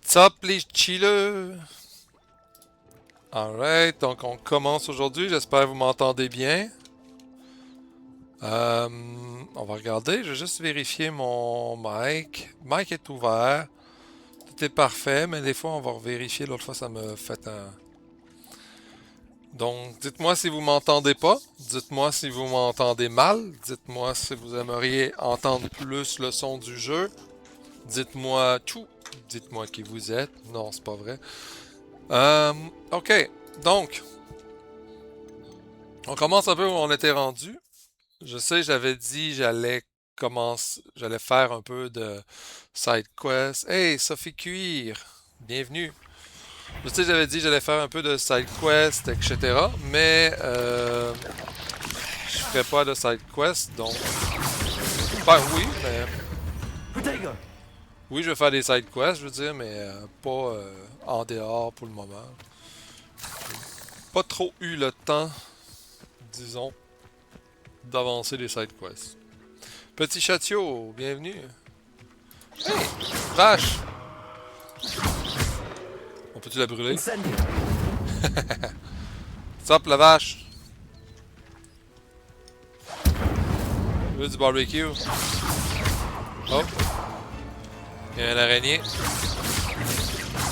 What's up les chillers? Alright, donc on commence aujourd'hui, j'espère que vous m'entendez bien. On va regarder, je vais juste vérifier mon mic. Mic est ouvert, tout est parfait, mais des fois on va vérifier, l'autre fois ça me fait un... Donc dites-moi si vous m'entendez pas, dites-moi si vous m'entendez mal, dites-moi si vous aimeriez entendre plus le son du jeu, dites-moi tout, dites-moi qui vous êtes, non c'est pas vrai. Ok, donc, on commence un peu où on était rendu. Je sais, j'avais dit j'allais faire un peu de side quest. Hey, Sophie Cuir, bienvenue. Je sais, j'avais dit j'allais faire un peu de side quest, etc. Mais je ferai pas de side quest, donc. Ben oui, mais oui, je vais faire des side quests, je veux dire, mais pas en dehors pour le moment. Pas trop eu le temps, disons, d'avancer les side quests. Petit Chatiot, bienvenue. Hey, vache! On peut-tu la brûler? Stop la vache! Je veux du barbecue. Oh! Il y a une araignée.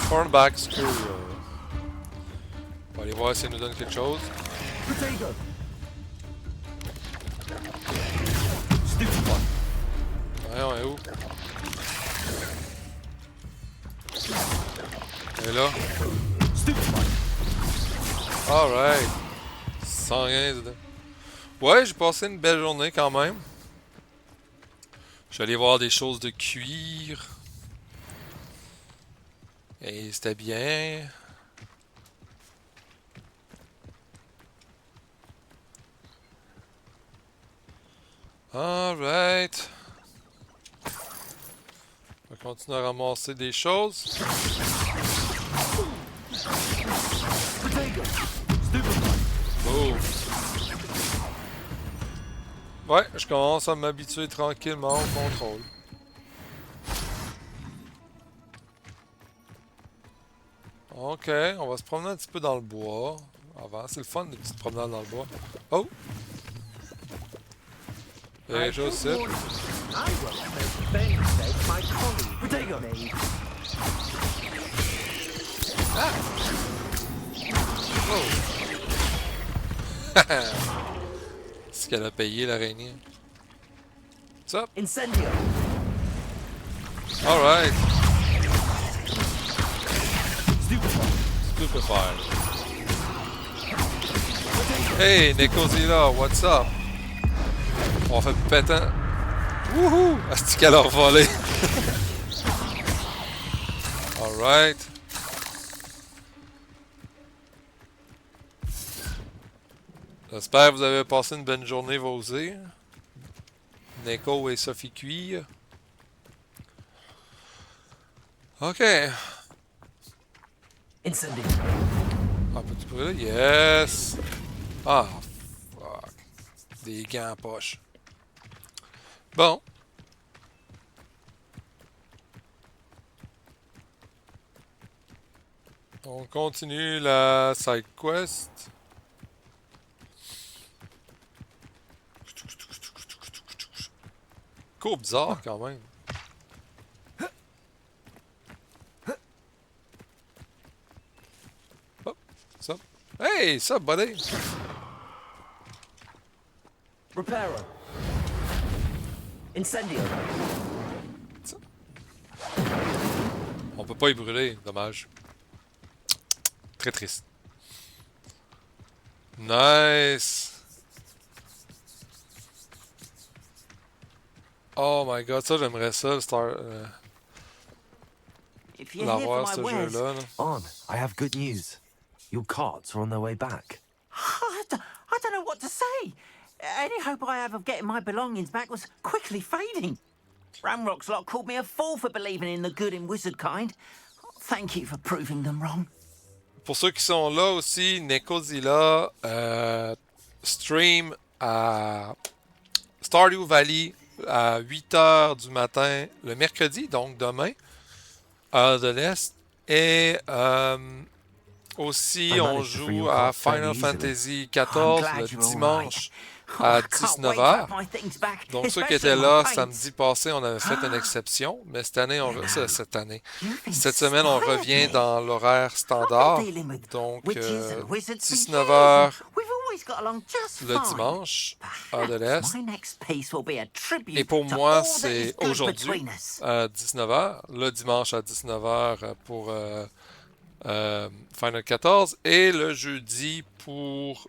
Cornback Squirrel. On va aller voir si elle nous donne quelque chose. Voyons, elle est où? Elle est là. Alright. Sans rien dedans. Ouais, j'ai passé une belle journée quand même. Je suis allé voir des choses de cuir. Et c'était bien. Alright. On va continuer à ramasser des choses. Oh. Ouais, je commence à m'habituer tranquillement au contrôle. Ok, on va se promener un petit peu dans le bois. Avant, c'est le fun des petites promenades dans le bois. Oh! Il y a quelque chose ici. Ah! Oh! C'est qu'elle a payé l'araignée. What's up? Incendio. Alright. Stupefy. Hey, Necozilla, what's up? On fait pétant. Wouhou! Est-ce qu'elle a volé? Alright. J'espère que vous avez passé une bonne journée, vous aussi. Neko et Sophie Cuir. Ok. Incendio. Un petit peu là. Yes! Ah, fuck. Des gants en poche. Bon. On continue la side quest. Cours bizarre quand même. Oh, ça. Hey, ça, buddy! Reparo. Incendio. Ça. On peut pas y brûler, dommage. Très triste. Nice! Oh my god, ça j'aimerais ça, le Star... If you're here for l'avoir my ce wares, jeu-là. Là. On, I have good news. Your carts are on their way back. I don't know what to say. Any hope I have of getting my belongings back was quickly fading. Ramrock's lot called me a fool for believing in the good in wizard kind. Thank you for proving them wrong. Pour ceux qui sont là aussi, Necozilla stream à Stardew Valley à 8h du matin le mercredi, donc demain, heure de l'Est. Et aussi, I on managed to free joue your à cart fairly Final easily. Fantasy I'm XIV le glad you're all right. dimanche Oh, à I can't 19 wait to have h. my things back, Donc, ceux qui especially étaient my là paints. samedi passé, on avait fait une exception, mais cette année, You know, you've cette semaine, on inspired revient me. dans l'horaire Trouble standard. dealing with Donc, witches and wizards for 19 years, and h we've always got along just le fine. dimanche, heure de Perhaps l'Est. my next piece will be a Et tribute pour to moi, all that is c'est good aujourd'hui between us. à 19 h, le dimanche à 19 h pour Final 14 et le jeudi pour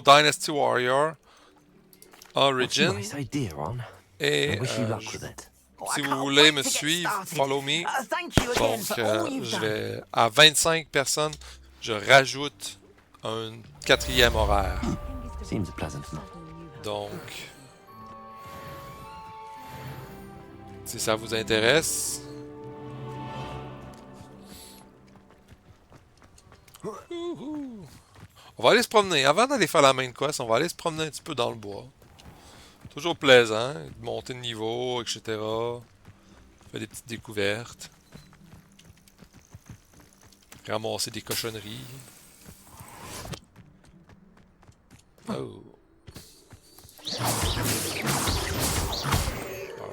Dynasty Warrior That's a Origin. nice idea, Ron. I Et wish you luck with it. Oh, I si vous can't voulez wait me to get suivre, started. follow me. Thank you again Donc, for all you've je done. vais à 25 personnes, je rajoute un quatrième horaire. Seems pleasant enough. Donc, si ça vous intéresse, on va aller se promener. Avant d'aller faire la main quest, on va aller se promener un petit peu dans le bois. Toujours plaisant, monter de niveau, etc. Faire des petites découvertes. Ramasser des cochonneries. Oh.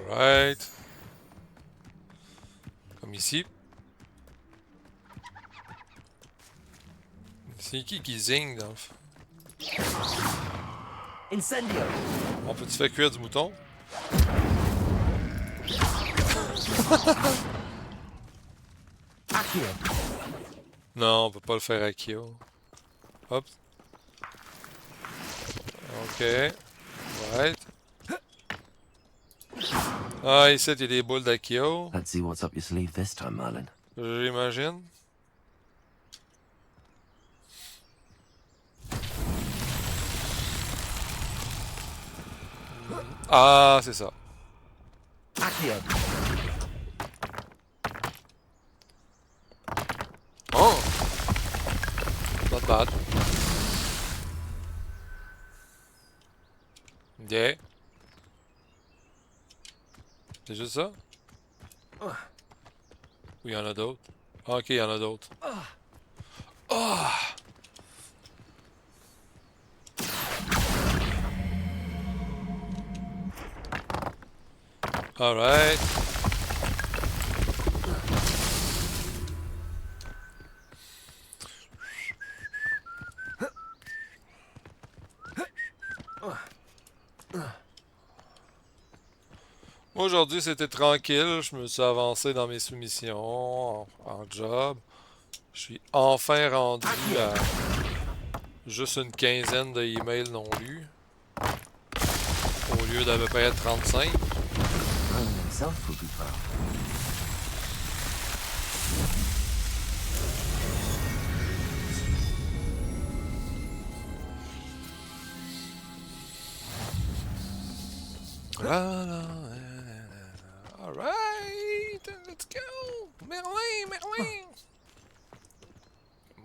Alright. Comme ici. C'est qui zing dans le fond? Incendio. On peut-tu faire cuire du mouton? Accio. Non, on peut pas le faire à Kyo. Hop. Ok. Right. Ah, ici, il y a des boules d'Akio. Let's see what's up your sleeve this time, Merlin. J'imagine. Ah, c'est ça. Accio. Oh! Not bad. Yeah. C'est juste ça? Ou il y en a d'autres? Ah, ok, il y en a d'autres. Ah! Alright. Aujourd'hui, c'était tranquille. Je me suis avancé dans mes soumissions en job. Je suis enfin rendu à juste une quinzaine de emails non lus. Au lieu d'à peu près 35. Merlin himself would be proud. Alright, let's go. Merlin, Merlin.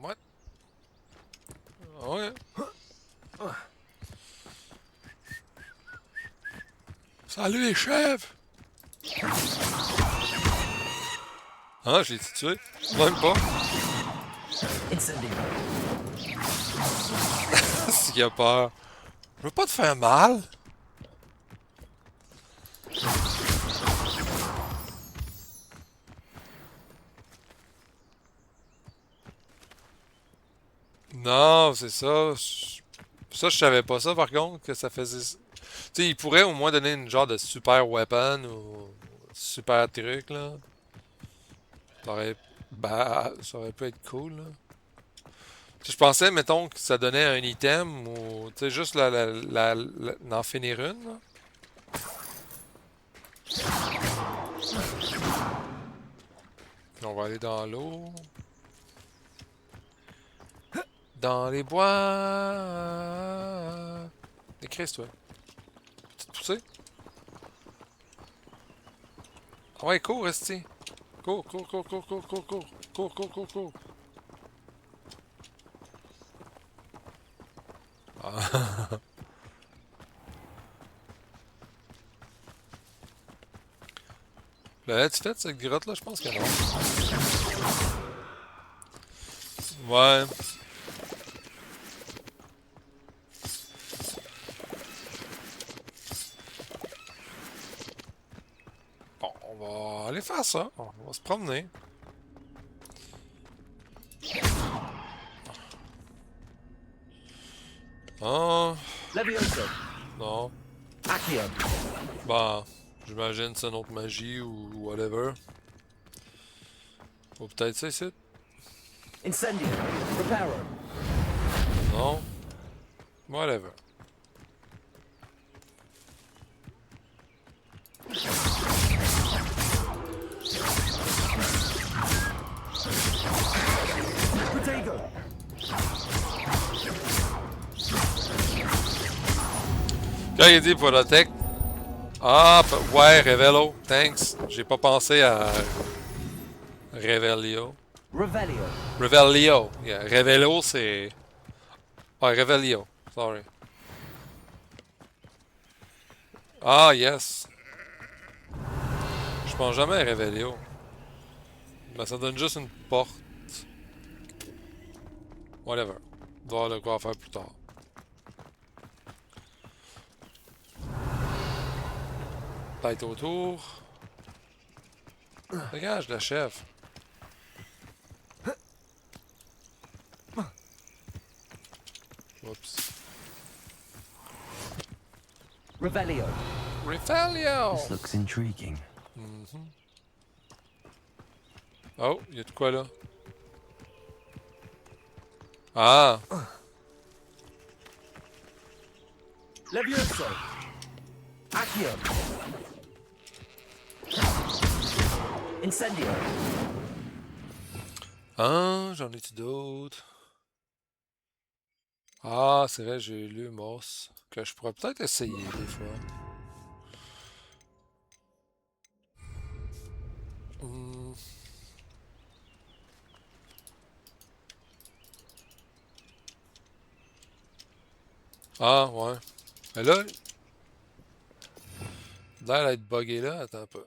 What? Ouais. Salut les chefs! Ah, je l'ai tué. Même pas. Incendio. C'est qu'il a peur. Je veux pas te faire mal. Non, c'est ça. Ça, je savais pas ça par contre, que ça faisait. Tu sais, il pourrait au moins donner une genre de super weapon ou super truc là. Ça aurait, ça aurait pu être cool là. Je pensais, mettons, que ça donnait un item ou, tu sais, juste d'en finir une là. Puis on va aller dans l'eau. Dans les bois. Décris, toi. Petite poussée. Ah ouais, cours, resti. Cours, cours, cours, cours, cours, cours, cours. Cours, cours, cours, cours. Ah. L'avais-tu fait cette grotte là? Je pense que non. Ouais. Bon, on va aller faire ça. On va se promener. Ah, Levioso. non. Accio. Bah, j'imagine c'est une autre magie ou whatever. Ou peut-être ça ici. Incendio. Reparo. Non. Whatever. Protego. Quand il dit Protect. Ah, ouais, Revelo. Thanks. J'ai pas pensé à Revelio. Revelio. Revelio. Yeah. Revelo, c'est. Ouais, Revelio. Sorry. Ah, yes. Je pense jamais à Revelio. Ben, ça donne juste une porte. Whatever. On va voir de quoi faire plus tard. Peut-être autour. Dégage, le chef. Oups. Revelio. Revelio! This looks intriguing. Oh, il y a de quoi là? Ah! Levioso. Accio. Incendio. Ah, j'en ai-tu d'autres? Ah, c'est vrai, j'ai lu Moss. Que je pourrais peut-être essayer des fois. Hmm. Ah, ouais. Mais là, l'air d'être buggé là, attends un peu.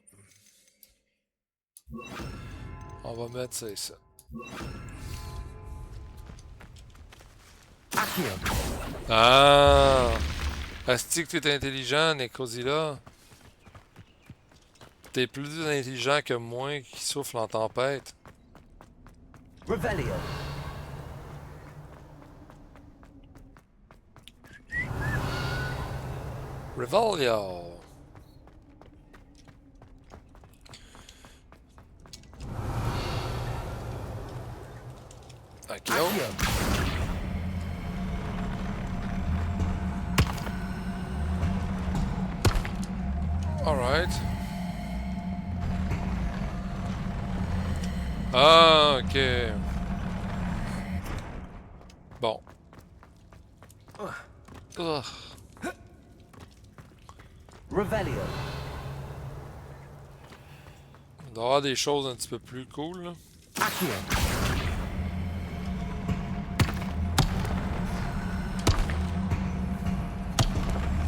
On va mettre ça ici. Accio. Ah! Asti que t'es intelligent, Necrozilla. T'es plus intelligent que moi qui souffle en tempête. Revelio. Revelio! Ok. Accio. Alright. Ah, ok. Bon. Ugh. Revelio. Il doit y avoir des choses un petit peu plus cool, là. Accio.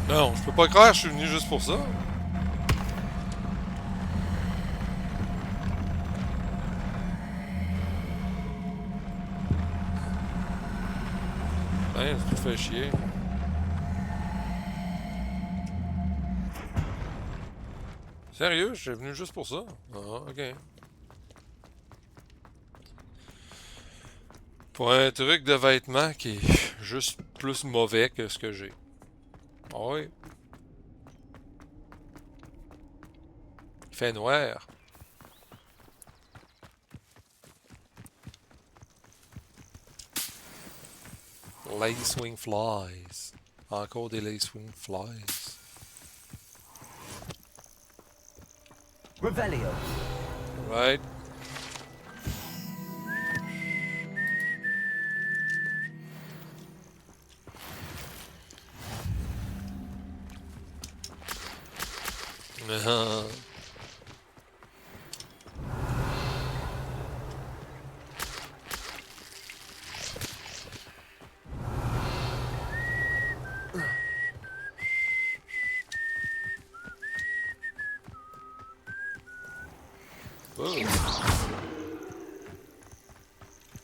Non, je peux pas croire que je suis venu juste pour ça. Hein, ça te fait chier. Sérieux, je suis venu juste pour ça? Ah, ok. Pour un truc de vêtement qui est juste plus mauvais que ce que j'ai. Ah oui. Il fait noir. Lacewing Flies. Encore des Lacewing Flies. Revelio. Right?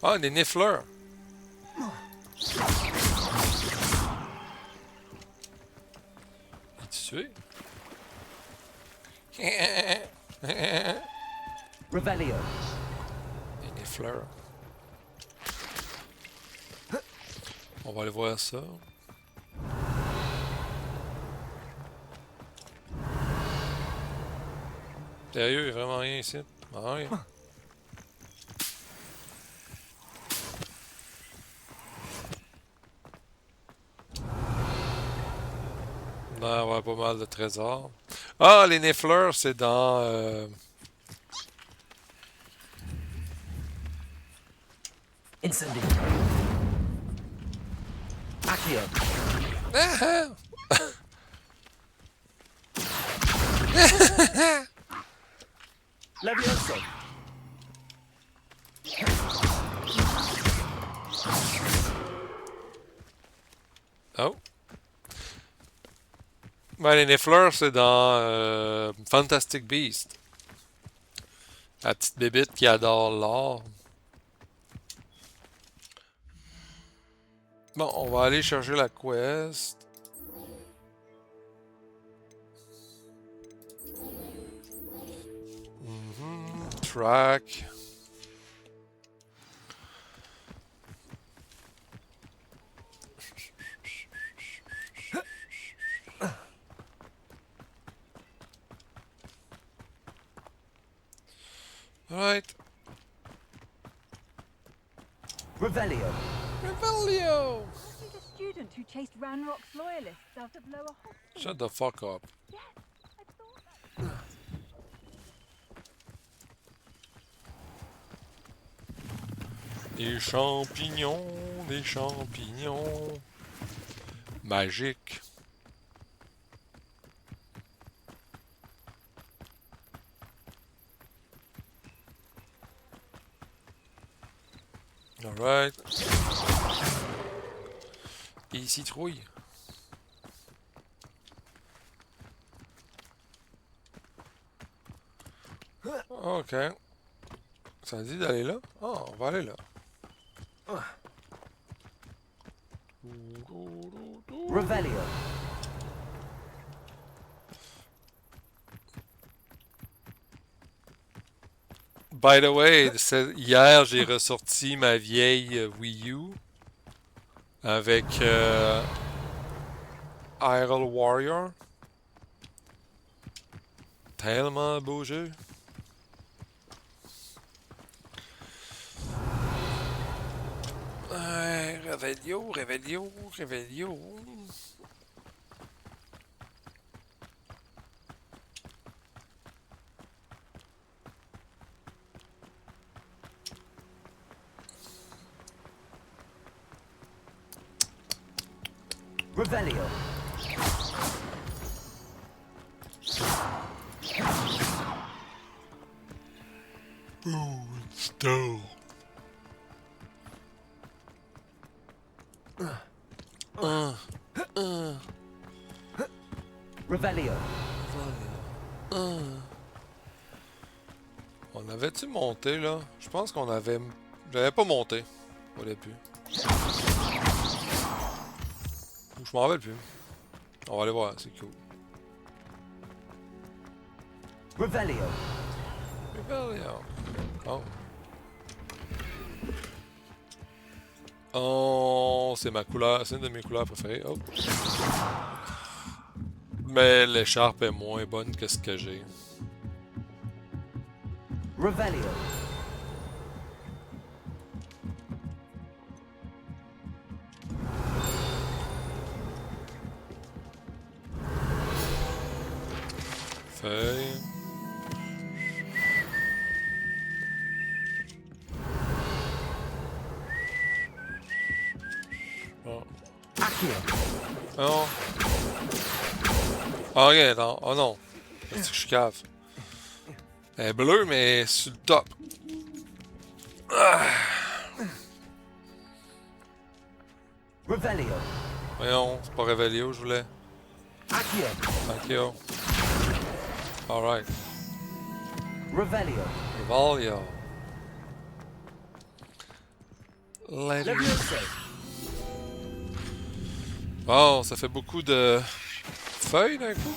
Ah, des niffleurs. Es-tu tué? Revelio. Des niffleurs. On va aller voir ça. Sérieux, il y a vraiment rien ici. Ah, rien. On va avoir pas mal de trésors. Ah, les niffleurs, c'est dans... Incendio. Accio. Levioso. Oh. Ben, les niffleurs, c'est dans Fantastic Beast. La petite bébite qui adore l'or. Bon, on va aller chercher la quest. Track. Alright. Revelio. Revelio! He's a student who chased Ranrock's loyalists out of Lower Hogsmeade. Shut the fuck up. Yes, I thought that. Des champignons, des champignons. Magiques. Alright. Et citrouille. Ok. Ça dit d'aller là? Ah, on va aller là. Revelio. By the way, hier j'ai ressorti ma vieille Wii U avec Hyrule Warrior. Tellement beau jeu. Revelio, Revelio, Revelio. Revelio. Ooh, still. Revelio. On avait-tu monté là? Je pense qu'on avait... J'avais pas monté au début. Ou je m'en rappelle plus. On va aller voir, c'est cool. Revelio. Revelio. Oh. Oh, c'est ma couleur, c'est une de mes couleurs préférées. Oh. Mais l'écharpe est moins bonne que ce que j'ai. Revelio. Feuille. Oh. Accio. Non. Ah, ok, attends. Oh non. Est-ce que je cave? Elle est bleue, mais sur le top. Ah. Revelio. Voyons, c'est pas Revelio, je voulais. Accio. Thank you. Alright. Revelio. Revelio. Leviosa. Bon, ça fait beaucoup de feuilles d'un coup.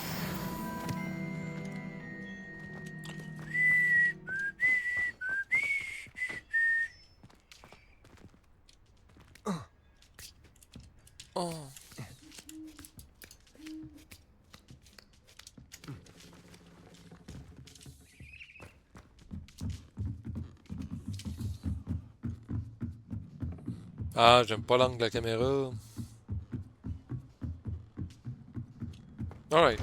Oh. Ah, j'aime pas l'angle de la caméra. Alright.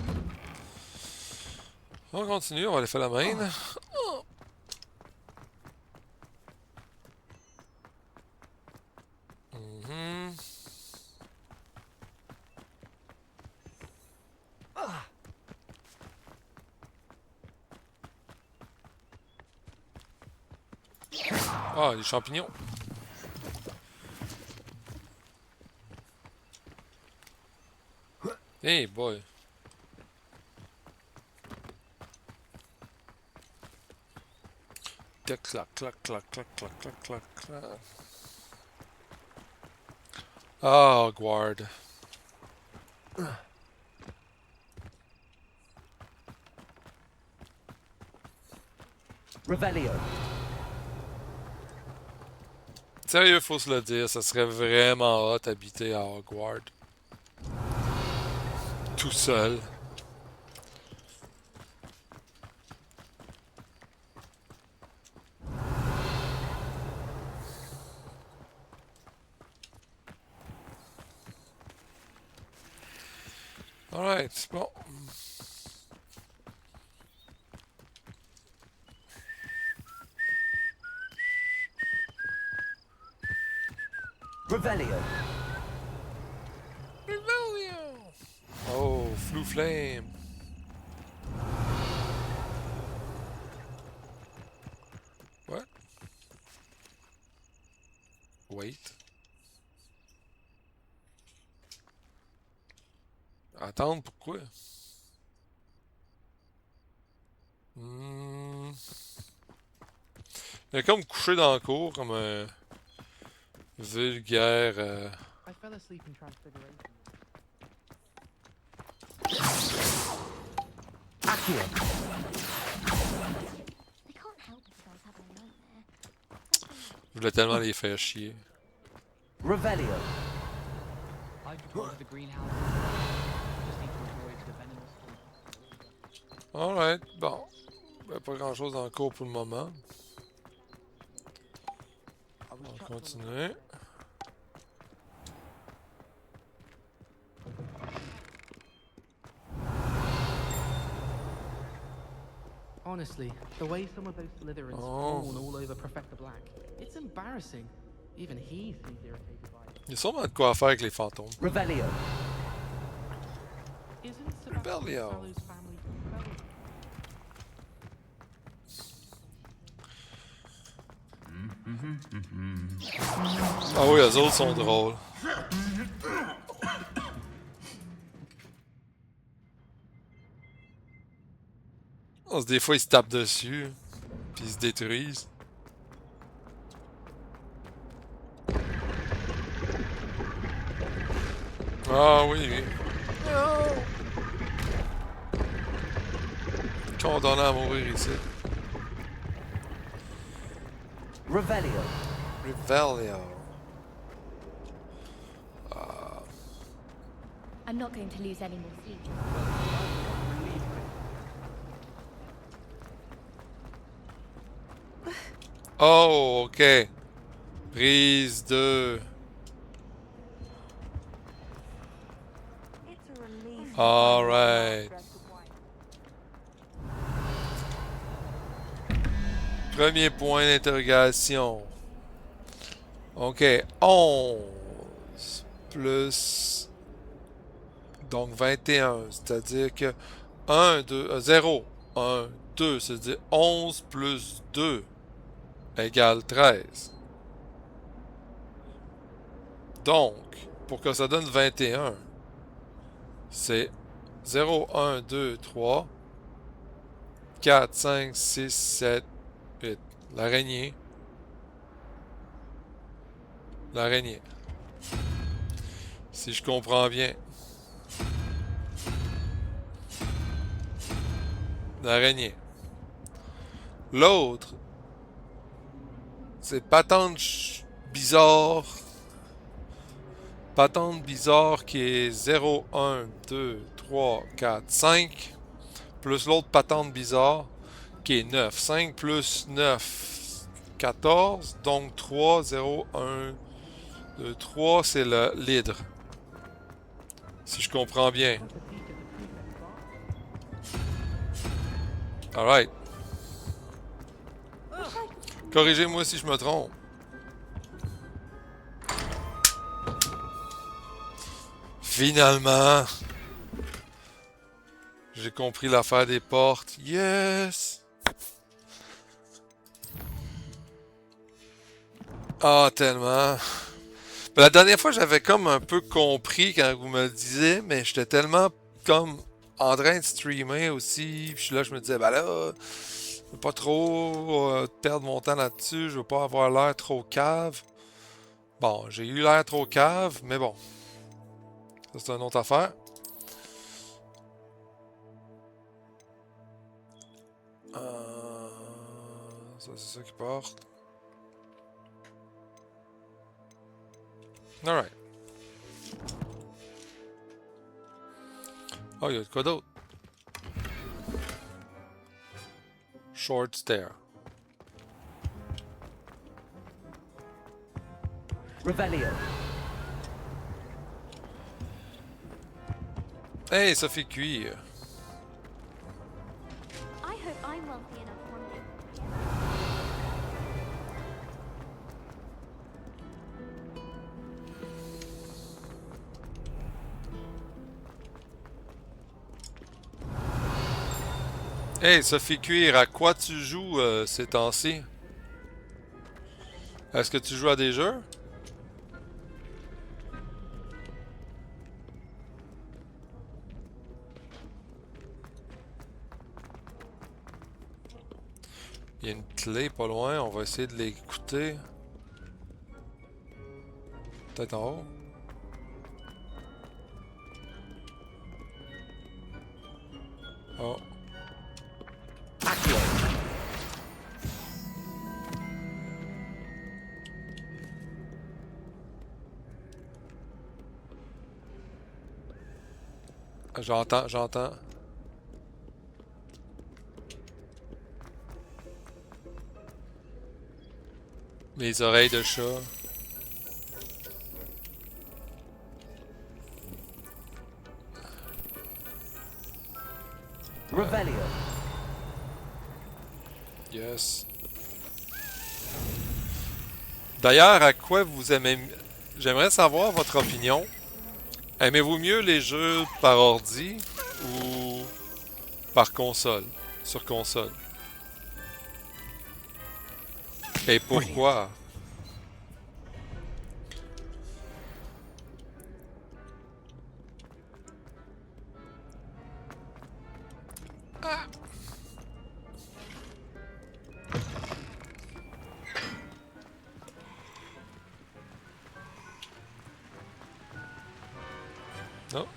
On continue, on va aller faire la main. Mhm. Ah, les champignons. Hey boy. Clac, clac, clac, clac, clac, clac, clac, clac, clac. Ah, guard. Revelio. Sérieux, faut se le dire, ça serait vraiment hot habiter à Hogwarts. Tout seul. Alright, bon. Revelio. Oh, Flou Flame. What? Wait. Attendre, pourquoi? Il est comme couché dans la cour, comme un vulgaire... I fell asleep in Transfiguration. Accio. They can't help themselves having a nightmare. Je voulais tellement les faire chier. Revelio. I've deployed the greenhouse. Just need to avoid the venomous form. Alright, bon. Ben, pas grand chose en cours pour le moment. I was On va trapped on continuer. Honestly, the way some of those Slytherins fawn all over Professor Black, it's embarrassing. Even he seems irritated by it. Il y a sûrement de quoi faire avec les fantômes. Revelio. Isn't Sebastian Revelio. Sallow's family relevant? Ah oui, eux autres sont drôles. Oh, des fois, ils se tapent dessus. Puis ils se détruisent. Ah oui. Condamné à mourir ici. Revelio. Revelio. I'm not going to lose any more sleep. Oh, ok. Prise 2. It's a relief. All right. Premier point d'interrogation. Ok, 11 plus... Donc 21, c'est-à-dire que 1, 2, 0, 1, 2, c'est-à-dire 11 plus 2 égale 13. Donc, pour que ça donne 21, c'est 0, 1, 2, 3 4, 5, 6, 7, 8. L'araignée. L'araignée. Si je comprends bien. L'araignée. L'autre, c'est bizarre. Patente bizarre qui est 0, 1, 2, 3, 4, 5. Plus l'autre patente bizarre qui est 9. 5 plus 9, 14. Donc 3, 0, 1, 2, 3, c'est l'hydre. Si je comprends bien. Alright. Corrigez-moi si je me trompe. Finalement, j'ai compris l'affaire des portes. Yes! Ah, tellement. La dernière fois, j'avais comme un peu compris quand vous me le disiez, mais j'étais tellement comme en train de streamer aussi. Puis là, je me disais, ben là, je veux pas trop perdre mon temps là-dessus. Je veux pas avoir l'air trop cave. Bon, j'ai eu l'air trop cave, mais bon. Ça, c'est une autre affaire. Ça, c'est ça qui porte. Alright. Oh, il y a de quoi d'autre? Short stair. Revelio. Hey, ça fait cuire. I hope I'm wealthy enough one day. Hey, ça fait cuire. À quoi tu joues ces temps-ci? Est-ce que tu joues à des jeux? Il y a une clé pas loin, on va essayer de l'écouter. Peut-être en haut. Oh. J'entends. Mes oreilles de chat. Revelio. Yes. D'ailleurs, à quoi vous aimez... J'aimerais savoir votre opinion. Aimez-vous mieux les jeux par ordi ou par console? Sur console? Et pourquoi? Ah. Non?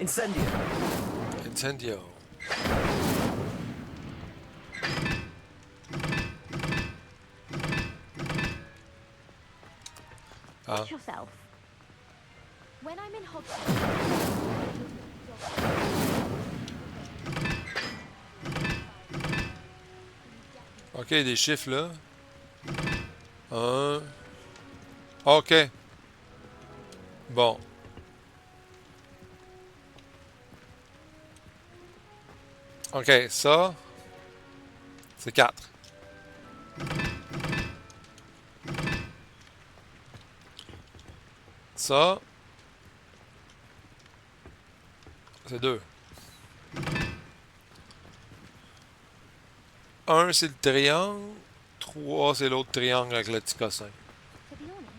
Incendio. Incendio. Ah. Watch yourself. When I'm in Hogwarts. Ok, des chiffres là. 1. Ok. Bon. Ok, ça. C'est 4. Ça. C'est 2. 1, c'est le triangle. 3, c'est l'autre triangle avec le petit cossin. To be honest,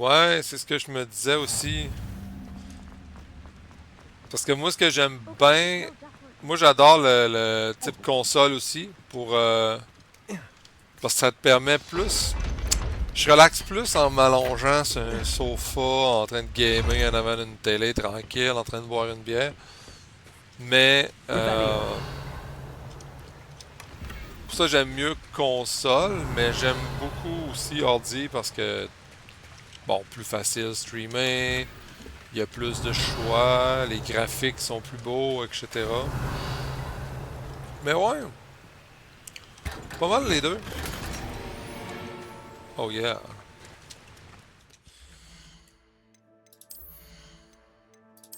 Ouais, c'est ce que je me disais aussi. Parce que moi, ce que j'aime bien... Moi, j'adore le type console aussi. Parce que ça te permet plus... Je relaxe plus en m'allongeant sur un sofa, en train de gamer en avant d'une télé, tranquille, en train de boire une bière. Mais... pour ça, j'aime mieux console, mais j'aime beaucoup aussi ordi parce que... Bon, plus facile streamer, il y a plus de choix, les graphiques sont plus beaux, etc. Mais ouais, pas mal les deux. Oh yeah.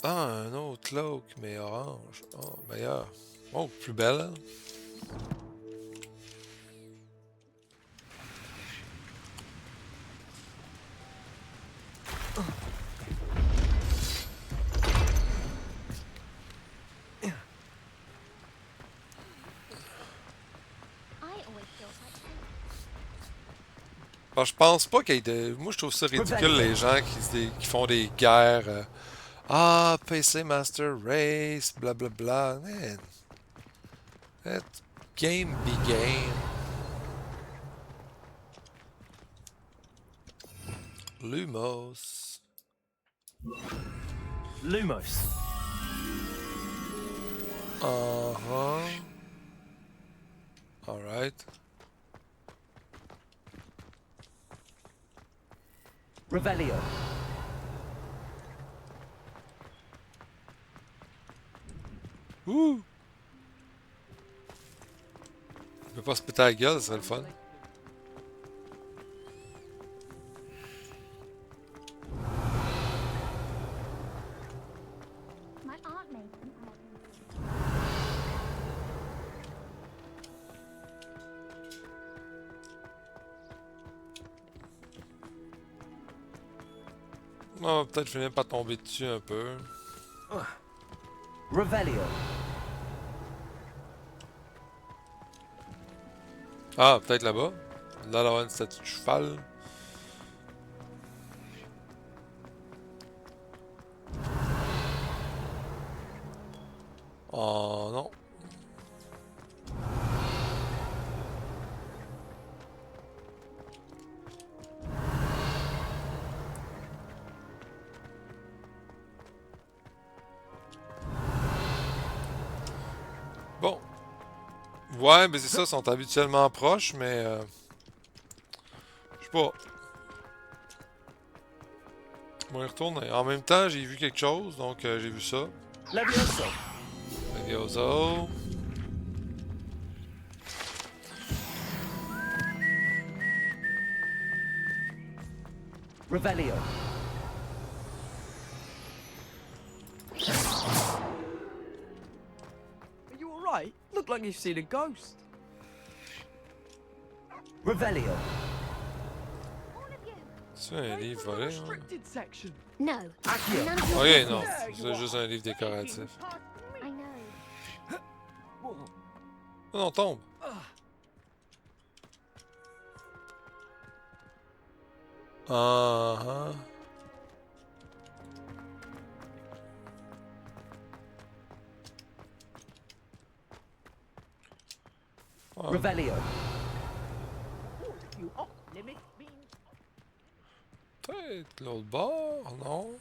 Ah, un autre cloak, mais orange. Oh, meilleur. Oh, plus belle. Hein? Alors, je pense pas qu'il y ait de... Moi, je trouve ça ridicule, les gens qui font des guerres. Ah, PC Master Race, blablabla. Man. Let game be game. Lumos. Lumos. Uh-huh. Alright. Revelio. Ouh! Je peux pas se péter la gueule, ça serait le fun. My aunt made them. Oh, peut-être je finis par tomber dessus un peu. Revelio. Ah, peut-être là-bas. Là, d'avoir une statue de cheval. Oh non. Bon. Ouais, mais c'est ça, ils sont habituellement proches, mais... je sais pas. On va y retourner. En même temps, j'ai vu quelque chose, donc j'ai vu ça. Levioso. Levioso. Revelio. Are you alright? Look like you've seen a ghost. Revelio. C'est un livre volé, hein? Restricted section. No. Accio. None of your Ok, business. non. C'est juste un livre décoratif. I know. Whoa. Oh non, tombe. Ah. Revelio. You off limit means Peut-être l'autre bord, non?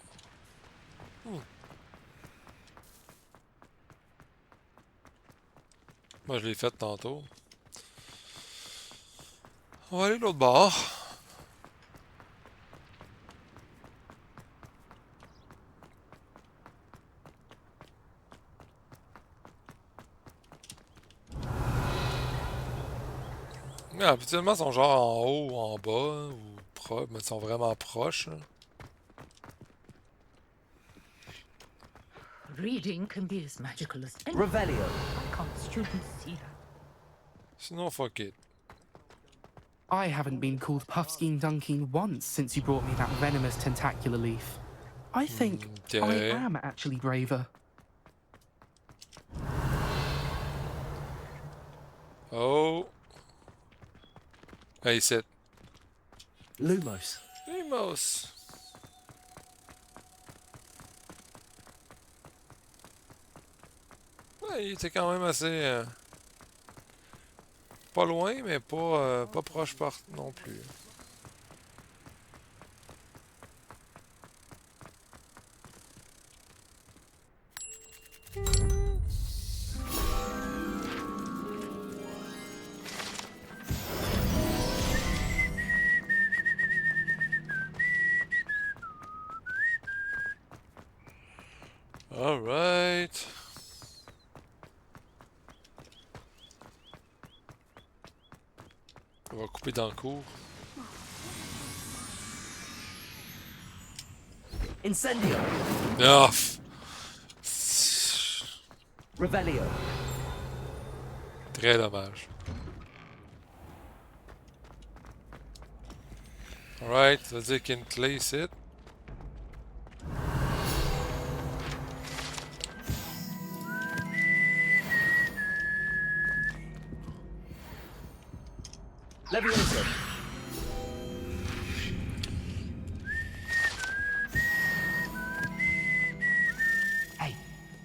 Moi, je l'ai fait tantôt. On va aller de l'autre bord. Mais habituellement, ils sont genre en haut ou en bas, ou proches, mais ils sont vraiment proches. Là. Reading can be as magical as anything. Revelio. Why can't students see that? Sinon, fuck it. I haven't been called Puffskein Dunking once since you brought me that venomous tentacular leaf. I think I Okay. am actually braver. Oh. Hey, c'est Lumos. Lumos. Ouais, il était quand même assez... pas loin, mais pas proche non plus. Alright. On va couper dans le cours. Incendio. Ah! Revelio. Très dommage. Alright, ça veut dire qu'il y a une clé ici. Leviosa. Hey,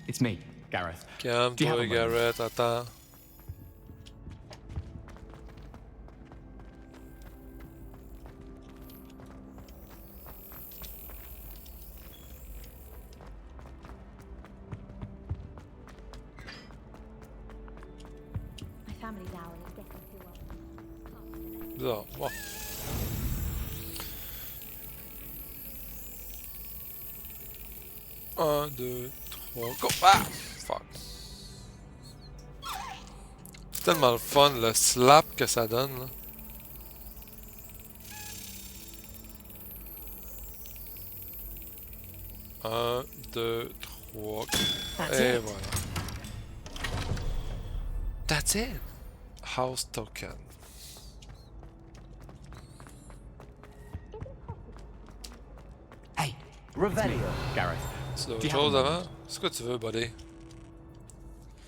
it's me, Gareth. Do you have Calme-toi, a moment? Gareth, attends. My family's owl is getting too old. Bizarre. Bon. Un, deux, trois, go! Ah! Fuck. C'est tellement le fun, le slap que ça donne, là. Un, deux, trois, et voilà. That's it! House token. Hey, Revelio. Gareth. C'est Do autre you have a chose moment? avant? C'est quoi tu veux, buddy?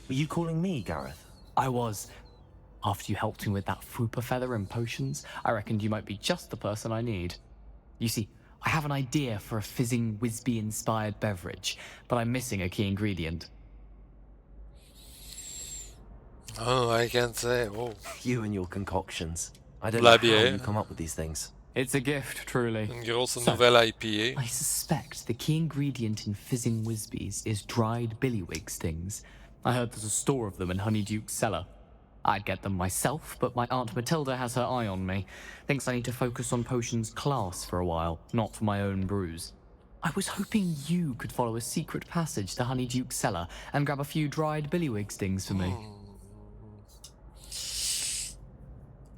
Were you calling me, Gareth? I was. After you helped me with that Fupa feather and potions, I reckoned you might be just the person I need. You see, I have an idea for a fizzing Whizbee-inspired beverage, but I'm missing a key ingredient. Oh, I can't say. Oh. You and your concoctions. I don't La know how bière. you come up with these things. It's a gift, truly. Une grosse So, nouvelle IPA. I suspect the key ingredient in fizzing Whizbees is dried billywig stings. I heard there's a store of them in Honeyduke's cellar. I'd get them myself, but my Aunt Matilda has her eye on me. Thinks I need to focus on potions class for a while, not for my own brews. I was hoping you could follow a secret passage to Honeyduke's cellar and grab a few dried billywig stings for me.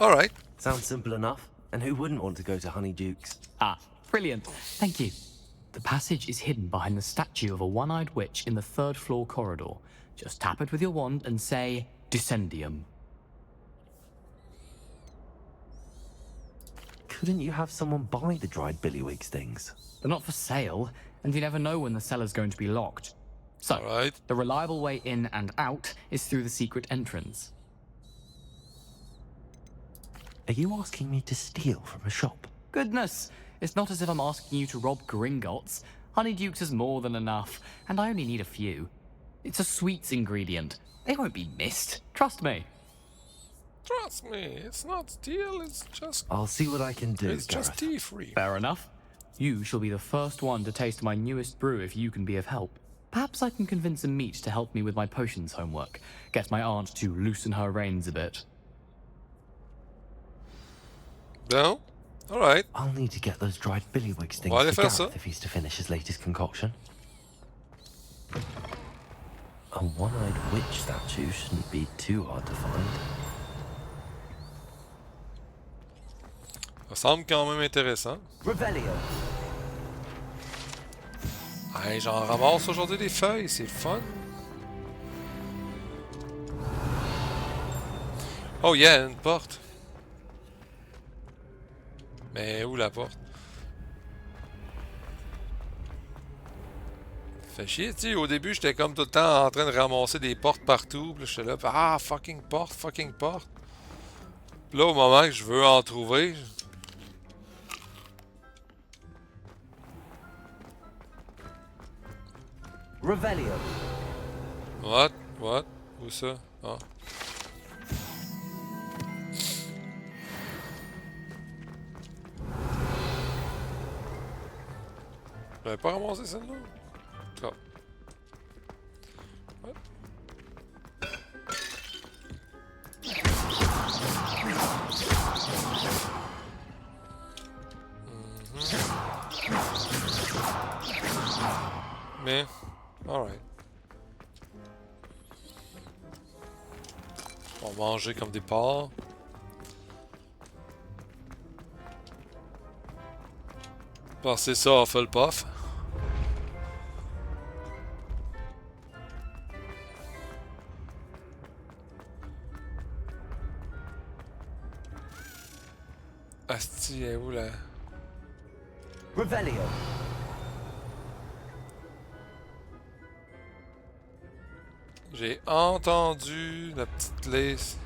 Alright. Sounds simple enough. And who wouldn't want to go to Honeyduke's? Ah, brilliant. Thank you. The passage is hidden behind the statue of a one-eyed witch in the third floor corridor. Just tap it with your wand and say, Descendium. Couldn't you have someone buy the dried billywig stings? They're not for sale, and you never know when the cellar's going to be locked. So, Alright. the reliable way in and out is through the secret entrance. Are you asking me to steal from a shop? Goodness, it's not as if I'm asking you to rob Gringotts. Honeyduke's is more than enough, and I only need a few. It's a sweets ingredient. They won't be missed. Trust me. Trust me, it's not steel, it's just... I'll see what I can do, It's just Gareth. tea-free. Fair enough. You shall be the first one to taste my newest brew if you can be of help. Perhaps I can convince a meat to help me with my potions homework. Get my aunt to loosen her reins a bit. Bon. Alright. I'll need to get those dried billywig stings On va aller for faire Gareth ça. if he's to finish his latest concoction. A one-eyed witch statue shouldn't be too hard to find. Ça semble quand même intéressant. Revelio. Hey, j'en ramasse aujourd'hui des feuilles, c'est le fun. Oh yeah, une porte. Mais où la porte? Fait chier, tu sais, au début j'étais comme tout le temps en train de ramasser des portes partout, puis là j'étais là, puis, ah fucking porte, fucking porte. Puis là au moment que je veux en trouver, Revelio. what? What? Où ça? Ah. J'avais pas ramassé celle-là? Ah. Ouais. Mais, alright. On va manger comme des porcs. Passer ça à Hufflepuff. Asti, elle est où là? Revelio. J'ai entendu la petite lace.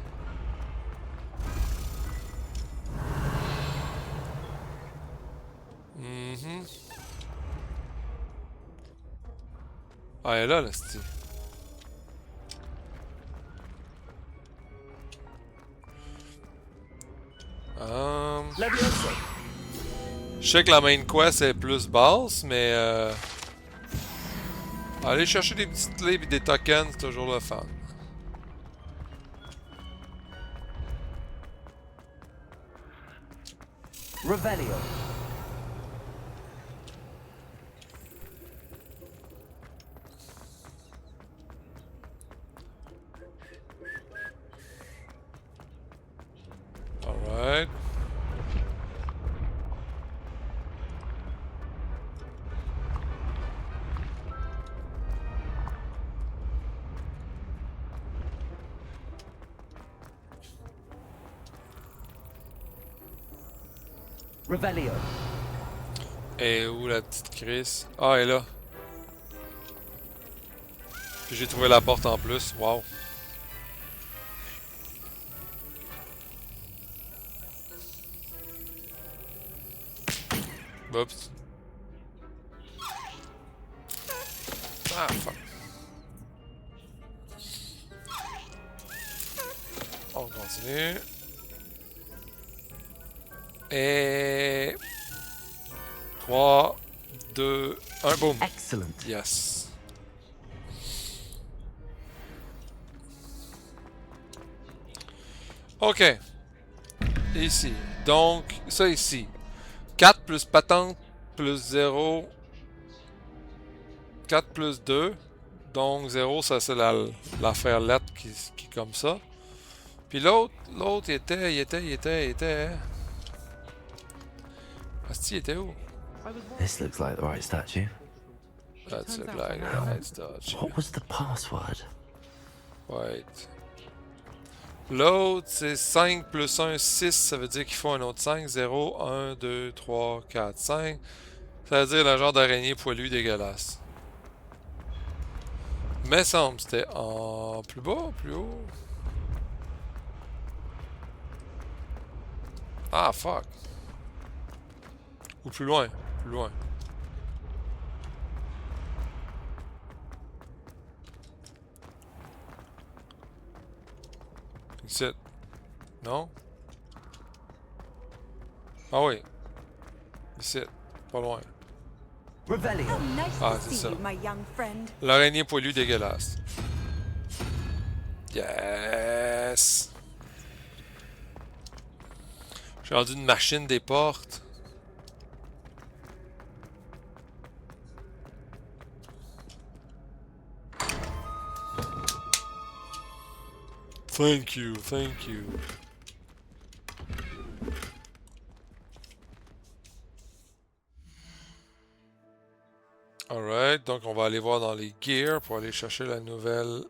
Ah, elle est là, la style. Je sais que la main quest est plus basse, mais aller chercher des petites clés et des tokens, c'est toujours le fun. Revelio. Alright. Revelio. Et où la petite Chris? Ah, elle est là. Puis j'ai trouvé la porte en plus. Wow. Oups. Ah, fuck. On continue. Et... 3, 2, 1, boum. Excellent. Yes. Ok. Ici. Donc, ça ici. 4 plus patente plus 0. 4 plus 2. Donc 0, ça c'est l'affaire lettre qui est comme ça. Puis l'autre, il était... Asti, il était où? This looks like the right statue. That's look like the right statue. What was the password? Wait. L'autre, c'est 5 plus 1, 6. Ça veut dire qu'il faut un autre 5. 0, 1, 2, 3, 4, 5. Ça veut dire le genre d'araignée poilue dégueulasse. Mais semble c'était en plus bas, plus haut. Ah, fuck. Ou plus loin, plus loin. Ici. Non? Ah oui. Ici. Pas loin. Revelio. Ah, c'est ça. L'araignée poilue dégueulasse. Yes! J'ai rendu une machine des portes. Thank you, thank you. Alright, donc on va aller voir dans les gears pour aller chercher la nouvelle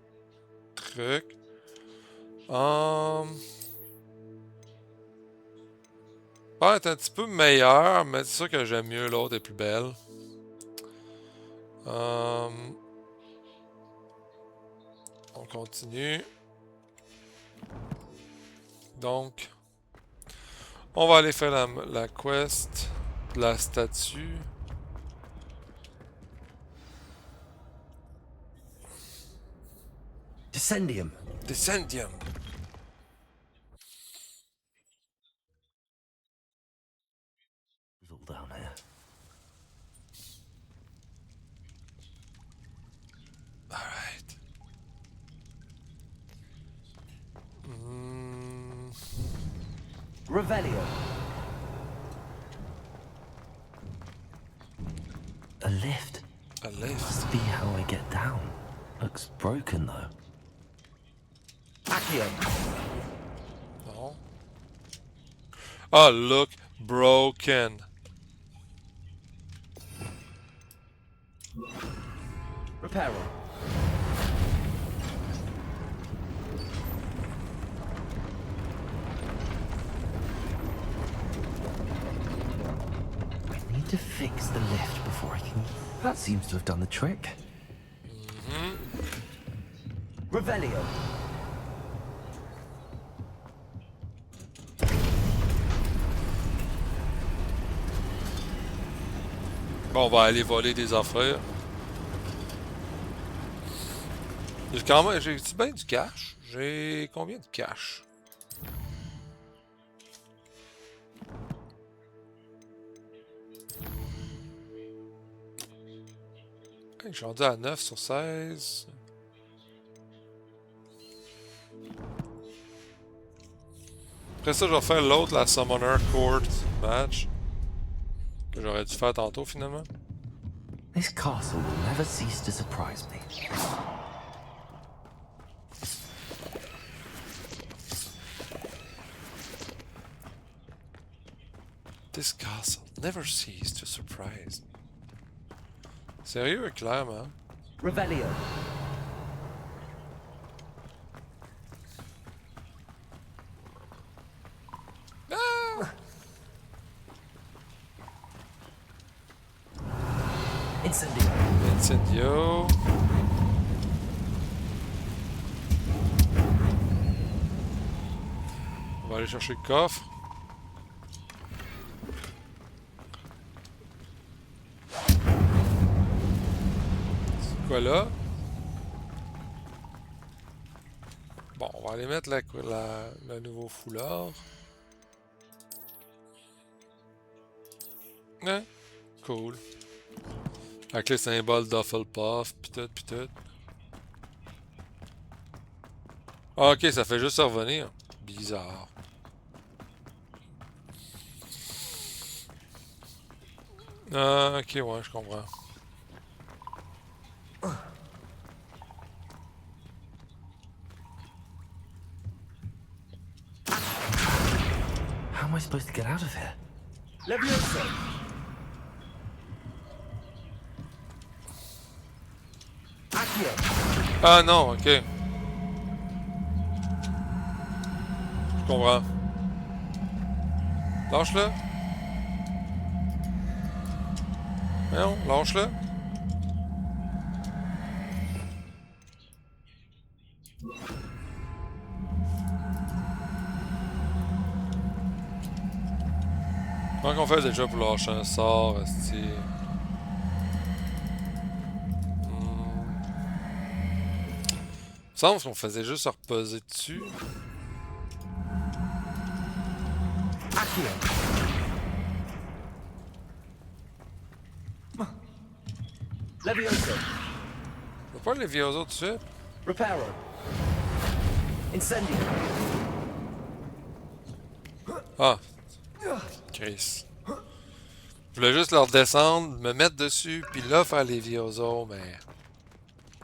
truc. Ouais, est un petit peu meilleur, mais c'est sûr que j'aime mieux l'autre, est plus belle. On continue. Donc, on va aller faire la quest de la statue. Descendium. Descendium. It's all down here. Alright. Revelio. A lift. A lift. Must be how I get down. Looks broken though. Accio. No. Oh, look. Broken. Reparo. I need to fix the lift before I can... That seems to have done the trick. Revelio. Bon, on va aller voler des affaires. J'ai quand même... J'ai bien du cash. J'ai combien de cash? Hey, je suis rendu à 9 sur 16. Après ça, je vais faire l'autre, la Summoner Court match. Que j'aurais dû faire tantôt finalement. This castle will never cease to surprise me. This castle never ceases to surprise me. Sérieux, clairement. Revelio. Ah! Incendio. Incendio. On va aller chercher le coffre. C'est quoi là? Bon, on va aller mettre le nouveau foulard. Hein? Cool. Avec les symboles d'Hufflepuff, pis tout, pis tout. Ah, ok, ça fait juste revenir. Bizarre. Ah, ok, ouais, je comprends. How am I supposed to get out of here? Levioso. Accio. Ah non, ok. Je comprends. Lâche-le. Non, lâche-le. Comment qu'on fait déjà pour lâcher un sort, esti? Il me semble qu'on faisait juste se reposer dessus. Accio. Levioso. On peut pas les Vioso tout de suite? Reparo. Incendio. Ah. Chris. Je voulais juste leur descendre, me mettre dessus, puis là faire les Vioso, mais...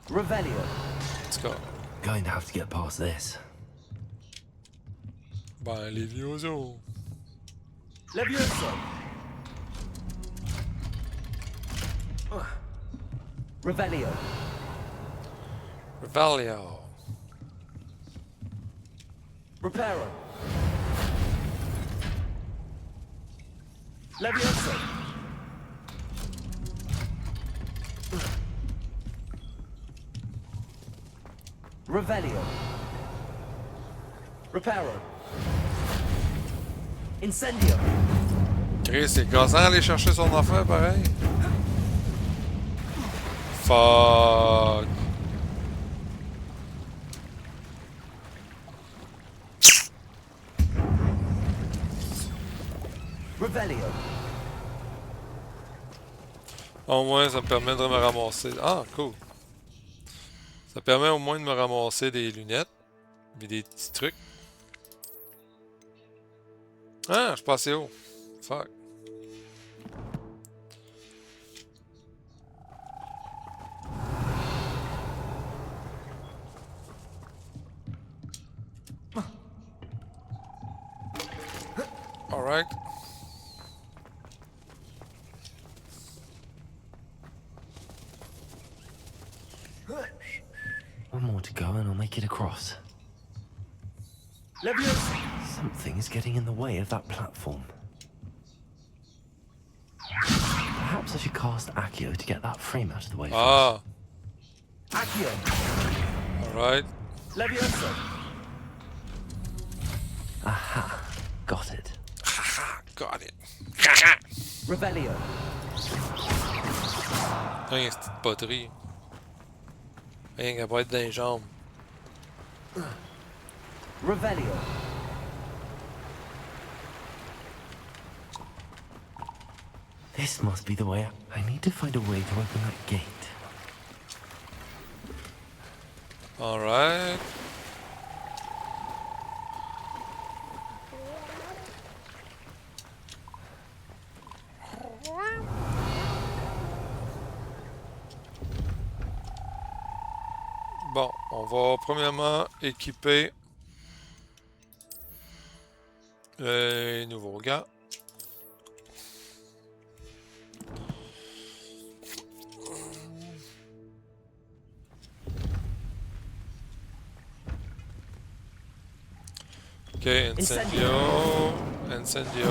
Revelio. En tout cas, Going to have to get past this. ben les Vioso. Levioso. Revelio. Revelio. Reparo. Levioso. Revelio. Reparo. Incendio. Chris, c'est gossant aller chercher son affaire pareil. Fuck. Revelio. Au moins, ça me permet de me ramasser. Ah, cool. Ça permet au moins de me ramasser des lunettes. Et des petits trucs. Ah, je suis passé haut. Fuck. Alright. One more to go and I'll make it across. Leviosa. Something is getting in the way of that platform. Perhaps I should cast Accio to get that frame out of the way first. Ah, Accio. alright. Leviosa. Aha, got it. Haha, got it. Revelio. Rien que cette petite poterie. Rien qu'à pas être dans les jambes. Revelio. This must be the way out. I need to find a way to open that gate. Alright. Bon, on va premièrement équiper les nouveaux gars. Ok, Incendio, Incendio.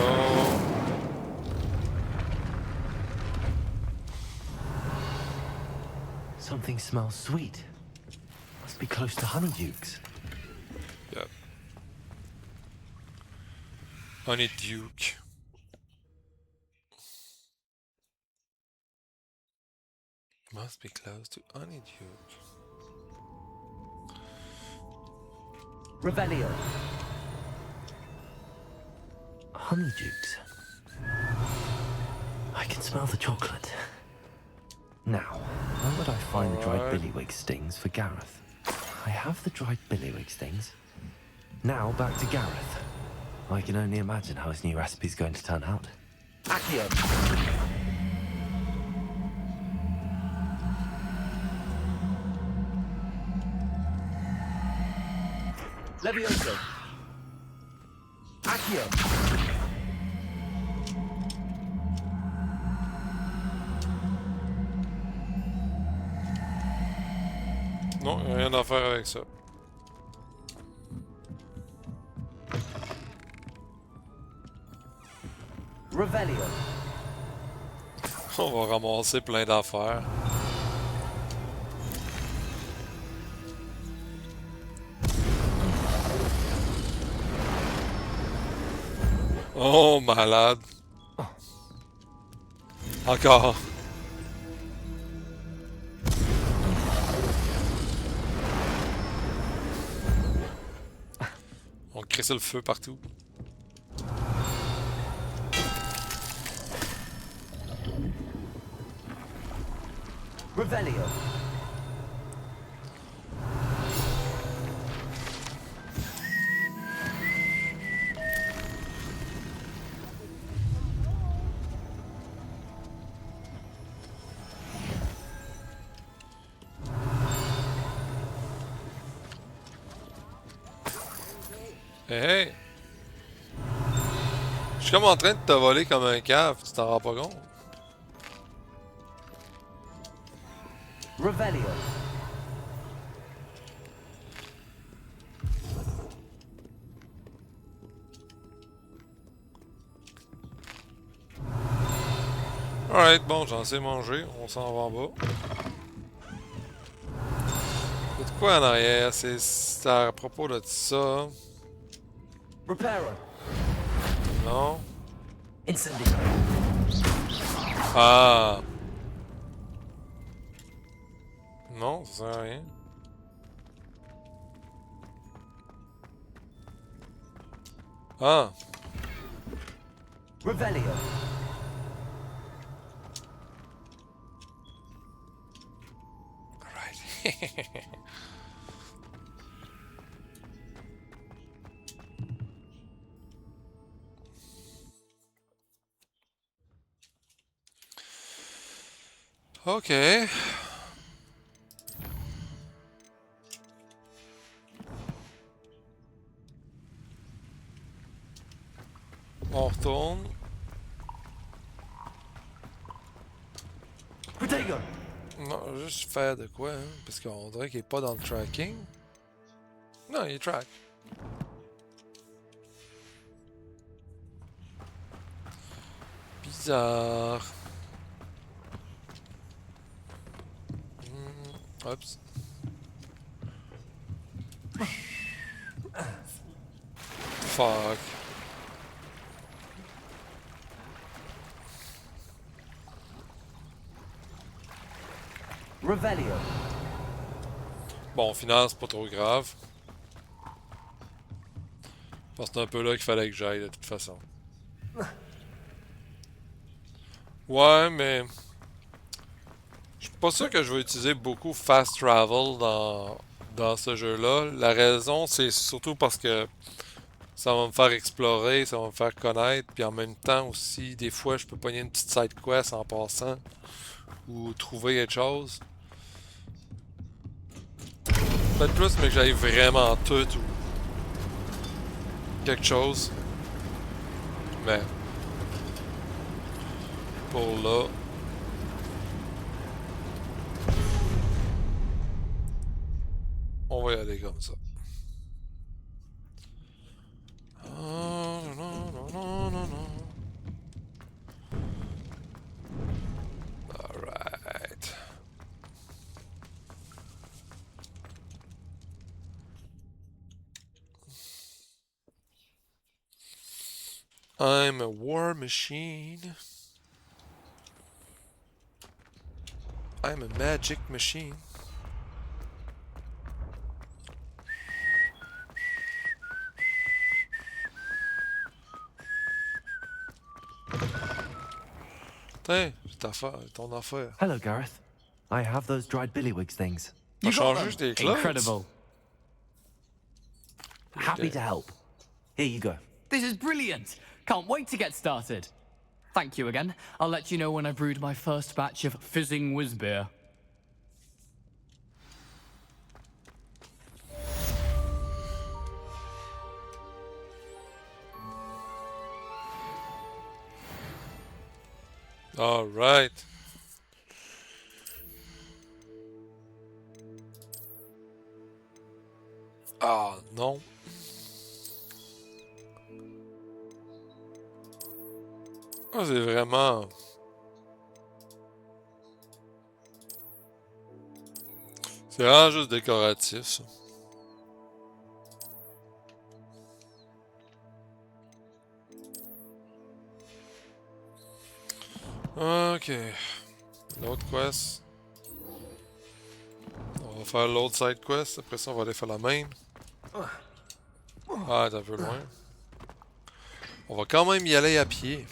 Something smells sweet. Must be close to Honeydukes. Yep. Honeyduke. Must be close to Honeyduke. Revelio. Honeydukes. I can smell the chocolate. Now, where would I find the dried Alright. billywig stings for Gareth? I have the dried billywig stings. Now back to Gareth. I can only imagine how his new recipe's going to turn out. Accio. Leviosa. Accio. Non, y a rien à faire avec ça. Revelio. On va ramasser plein d'affaires. Oh, malade. Encore. On crisse le feu partout. Revelio. Hey, hey! Je suis comme en train de te voler comme un cave, tu t'en rends pas compte? Revelio. Alright, bon, j'en sais manger, on s'en va en bas. Il y a de quoi en arrière? C'est à propos de ça. Reparo. Non? Incendio. Ah! Non, ça sert à rien. Ah! Revelio. Alright. Ok. On retourne. Protego. Non, juste faire de quoi, hein? Parce qu'on dirait qu'il est pas dans le tracking. Non, il est track. Bizarre. Oups. Fuck. Revelio. Bon, au final, c'est pas trop grave. Parce que c'est un peu là qu'il fallait que j'aille de toute façon. Ouais, mais... Je suis pas sûr que je vais utiliser beaucoup Fast Travel dans ce jeu-là. La raison, c'est surtout parce que ça va me faire explorer, ça va me faire connaître, puis en même temps aussi, des fois, je peux pogner une petite side quest en passant, ou trouver quelque chose. Peut-être plus, mais que j'aille vraiment tout, ou quelque chose. Mais, pour là... On va y aller comme ça. Alright. I'm a war machine. I'm a magic machine. Hey, ton affaire. Hello, Gareth. I have those dried billywigs things. T'as changé juste tes clothes? Incredible. Happy to help. Here you go. This is brilliant. Can't wait to get started. Thank you again. I'll let you know when I brewed my first batch of fizzing whiz beer. All right. Ah, non. Ah, c'est vraiment... C'est vraiment juste décoratif, ça. Ok. L'autre quest. On va faire l'autre side quest. Après ça, on va aller faire la main. Ah, t'es un peu loin. On va quand même y aller à pied.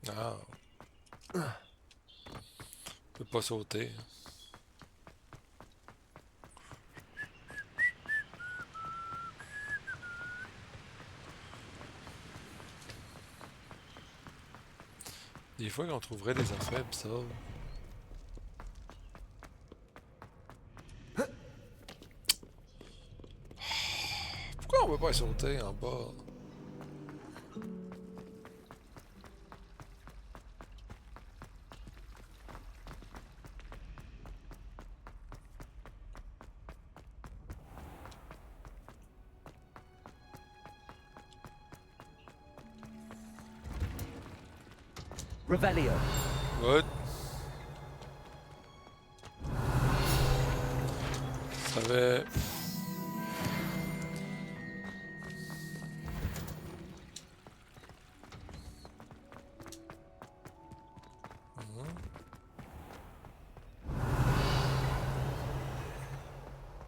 Ah. Je peux pas sauter. Des fois qu'on trouverait des affaires bizarres. Pourquoi on peut pas sauter en bas? Revelio. Good. Ça va.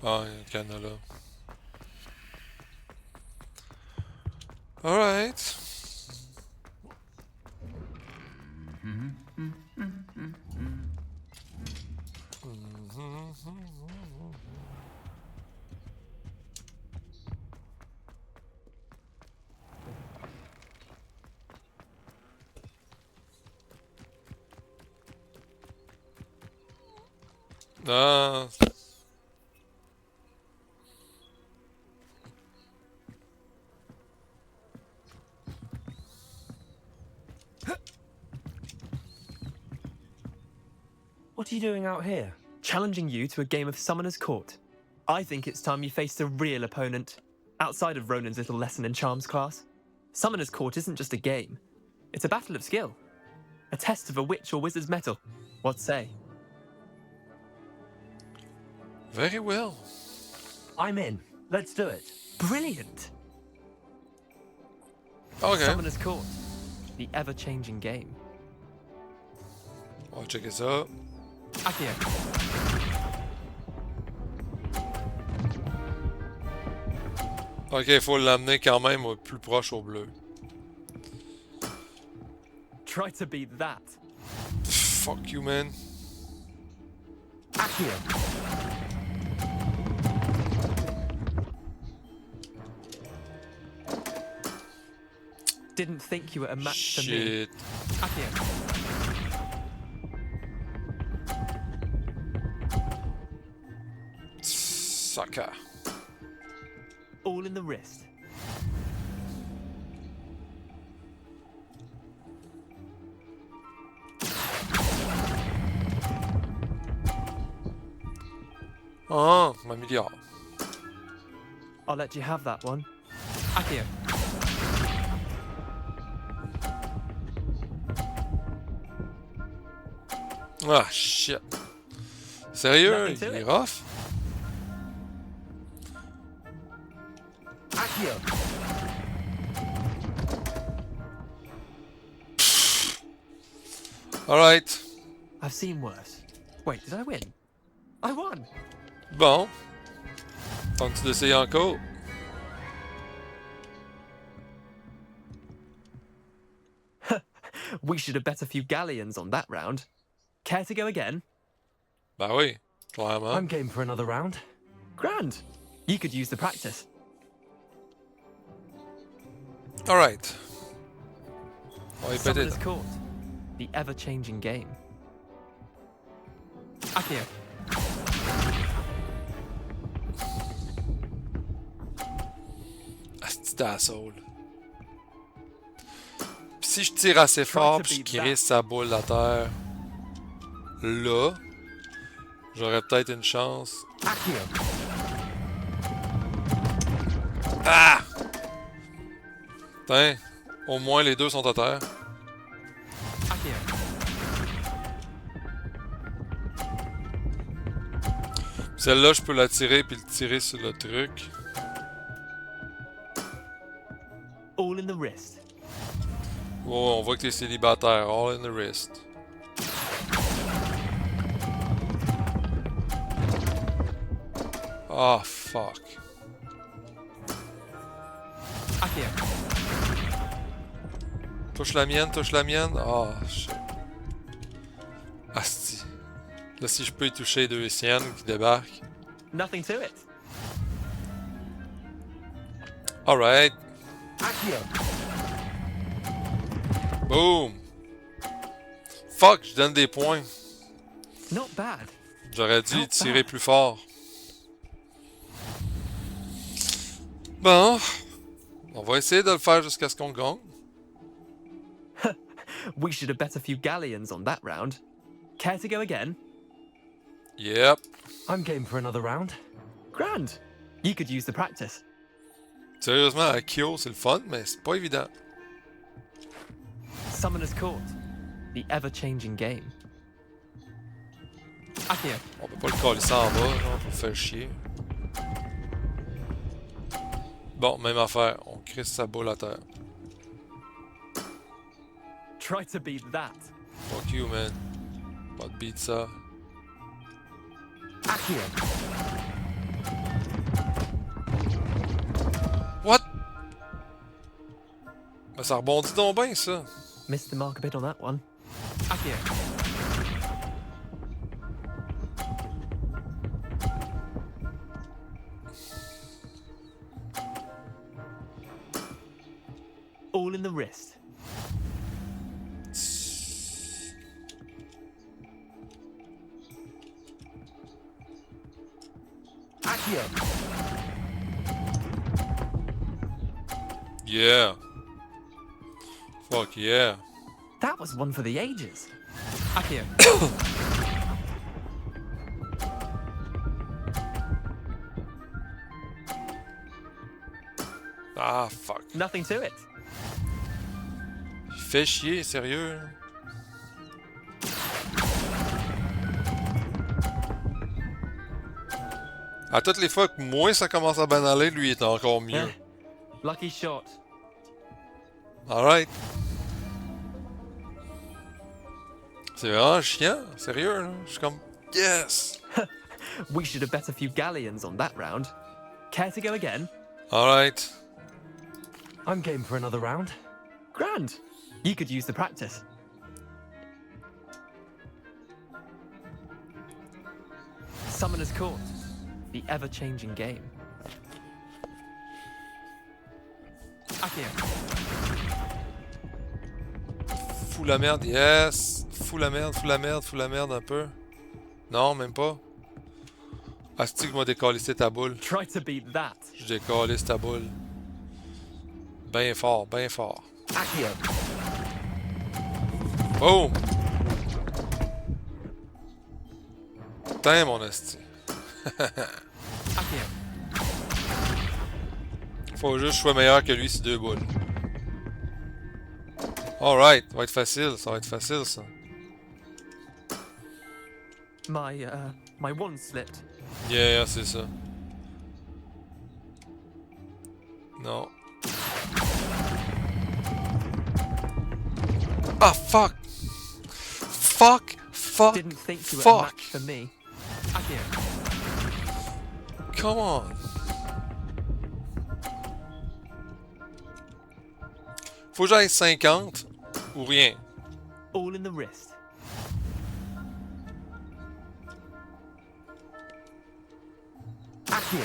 Ah, il y a un canal là. Alright. Ah. What are you doing out here? Challenging you to a game of Summoner's Court. I think it's time you faced a real opponent, outside of Ronan's little lesson in charms class. Summoner's Court isn't just a game. It's a battle of skill. A test of a witch or wizard's mettle. What say? Very well. I'm in. Let's do it. Brilliant! Okay. Summoner's Court. The ever-changing game. On va checker ça. Accio. Ok, il faut l'amener quand même au plus proche au bleu. Try to beat that. Fuck you, man. Accio. Didn't think you were a match for me. Shit. Accio. Sucker. All in the wrist. Ah, ma milliard. I'll let you have that one. Accio. Ah, shit. Sérieux? Nothing to Il est it. rough? Accio. Alright. I've seen worse. Wait, did I win? I won! Bon. Tentes-tu d'essayer encore? We should have bet a few galleons on that round. Care to go again? Ben oui, clairement. I'm game for another round. Grand! You could use the practice. Alright. On va y péter. Summoner's Court. The ever-changing game. Accio. Asti d'asshole. Pis si je tire assez fort pis je crisse sa boule à terre, là, j'aurais peut-être une chance. Accio. Ah! Putain, au moins les deux sont à terre. Accio. Celle-là, je peux la tirer puis le tirer sur le truc. All in the wrist. Oh, on voit que t'es célibataire. All in the wrist. Ah, fuck. Accio. Touche la mienne, touche la mienne. Ah, shit. Asti. Là, si je peux y toucher les deux siennes qui débarquent. Nothing to it. Alright. Accio. Boom. Fuck, je donne des points. Not bad. J'aurais dû Not tirer bad. plus fort. Bon. On va essayer de le faire jusqu'à ce qu'on gagne. We should have bet a few galleons on that round. Care to go again? Yep. I'm game for another round. Grand. You could use the practice. Sérieusement, à Kyo, c'est le fun, mais c'est pas évident. Summoner's Court. The ever-changing game. Accio. On peut pas le coller ça en bas, genre, pour le faire chier. Bon, même affaire. On crisse sa boule à terre. Try to beat that. Fuck you, man. Pas de beat ça. Accio. Ben, ça rebondit donc bien, ça. Missed the mark a bit on that one. Accio. All in the wrist. Accio. Yeah. Fuck yeah. That was one for the ages. Accio. Ah, fuck. Nothing to it. Fais chier, sérieux. À toutes les fois que moi ça commence à bien aller, lui il est encore mieux. Lucky shot. Alright. C'est vraiment chiant, sérieux, là. Je suis comme, yes! We should have bet a few galleons on that round. Care to go again? Alright. I'm game for another round. Grand. You could use the practice. Summoner's Court. The ever-changing game. Accio. Fous la merde, yes! Fous la merde, fous la merde, fous la merde un peu. Non, même pas. Asti que moi décalisser ta boule. Try to beat that. Je décalisse ta boule. Ben fort, ben fort. Accio. Boom! Putain, mon asti. Accio. Faut juste que je sois meilleur que lui sur 2 boules. Alright, ça va être facile, ça va être facile ça. My one slipped. Yeah, c'est ça. Non. Ah, fuck! Fuck! Fuck! Didn't think you were a Fuck! match for me. Accio. Come on! Faut que j'aille 50 ou rien. All in the wrist. Accio.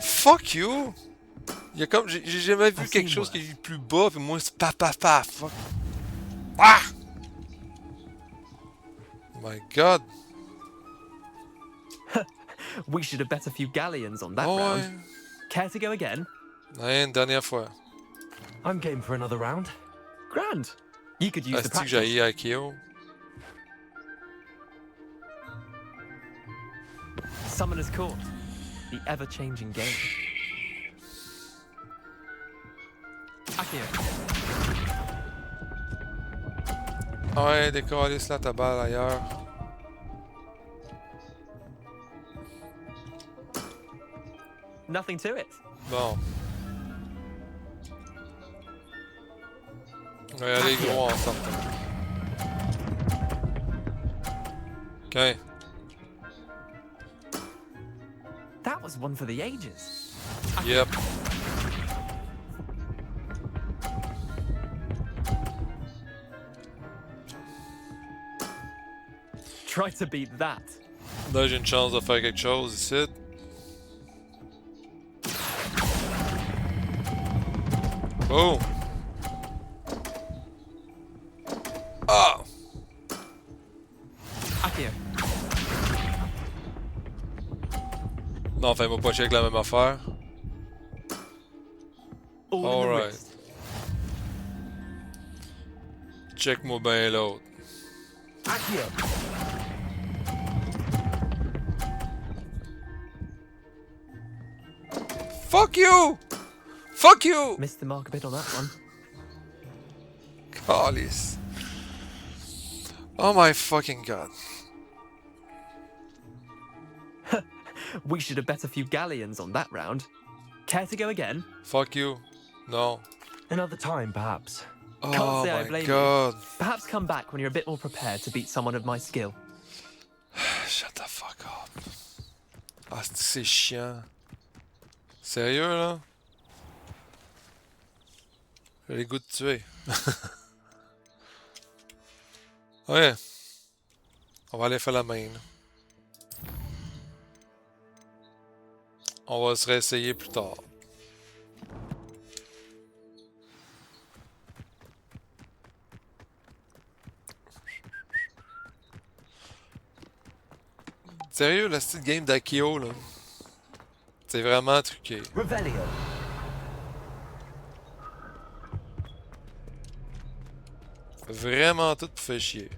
Fuck you! Il y a comme. J'ai jamais vu quelque chose qui est plus bas, puis moi c'est pa. Fuck. Ah! My god! We should have bet a few galleons on that Oh, round. ouais. Care to go again? Ouais, une dernière fois. I'm game for another round. Grand. You could use the Asti que practice. j'ai Aikeo. Summoner's Court. The ever-changing game. Accio. Ouais, décalisse là ta balle ailleurs. Nothing to it. Bon. On va y aller gros en sortant. Ok. That was one for the ages. Yep. Try to beat that. Là, j'ai une chance de faire quelque chose ici. Oh! Ah! Accio. Non, fais-moi pas chier avec la même affaire. All in the Alright. wrist. Check-moi bien l'autre. Accio. Fuck you! Fuck you! Missed the mark a bit on that one. Calice. Oh my fucking god. We should have bet a few galleons on that round. Care to go again? Fuck you. No. Another time, perhaps. Oh Can't say I my blame god. you. Perhaps come back when you're a bit more prepared to beat someone of my skill. Shut the fuck up. Ah, c'est chiant. Sérieux, là? J'ai le goût de tuer. Ouais. On va aller faire la main, là. On va se réessayer plus tard. Sérieux, la petite game d'Akio, là. C'est vraiment truqué. Revelio. Vraiment tout pour faire chier.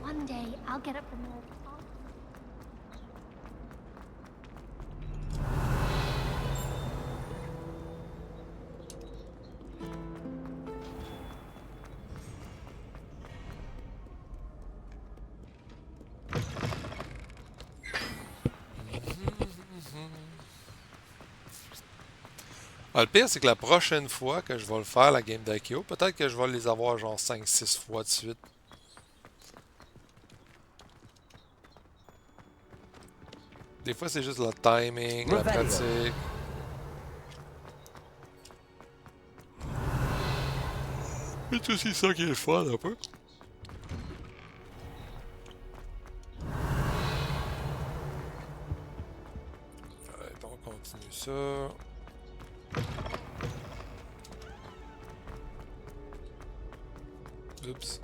One day, I'll get up from all. Ah, le pire, c'est que la prochaine fois que je vais le faire, la game d'Akio, peut-être que je vais les avoir genre 5-6 fois de suite. Des fois, c'est juste le timing, la pratique. C'est aussi ça qui est le fun, un peu. Allez, donc, on continue ça. Oups.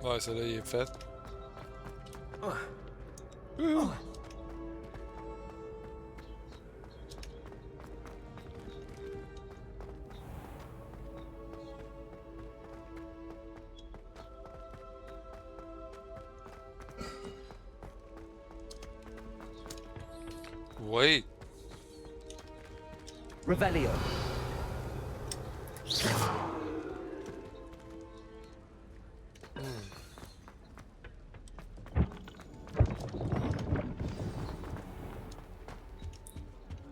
Ouais, celle-là, il est fait. Wait. Revelio.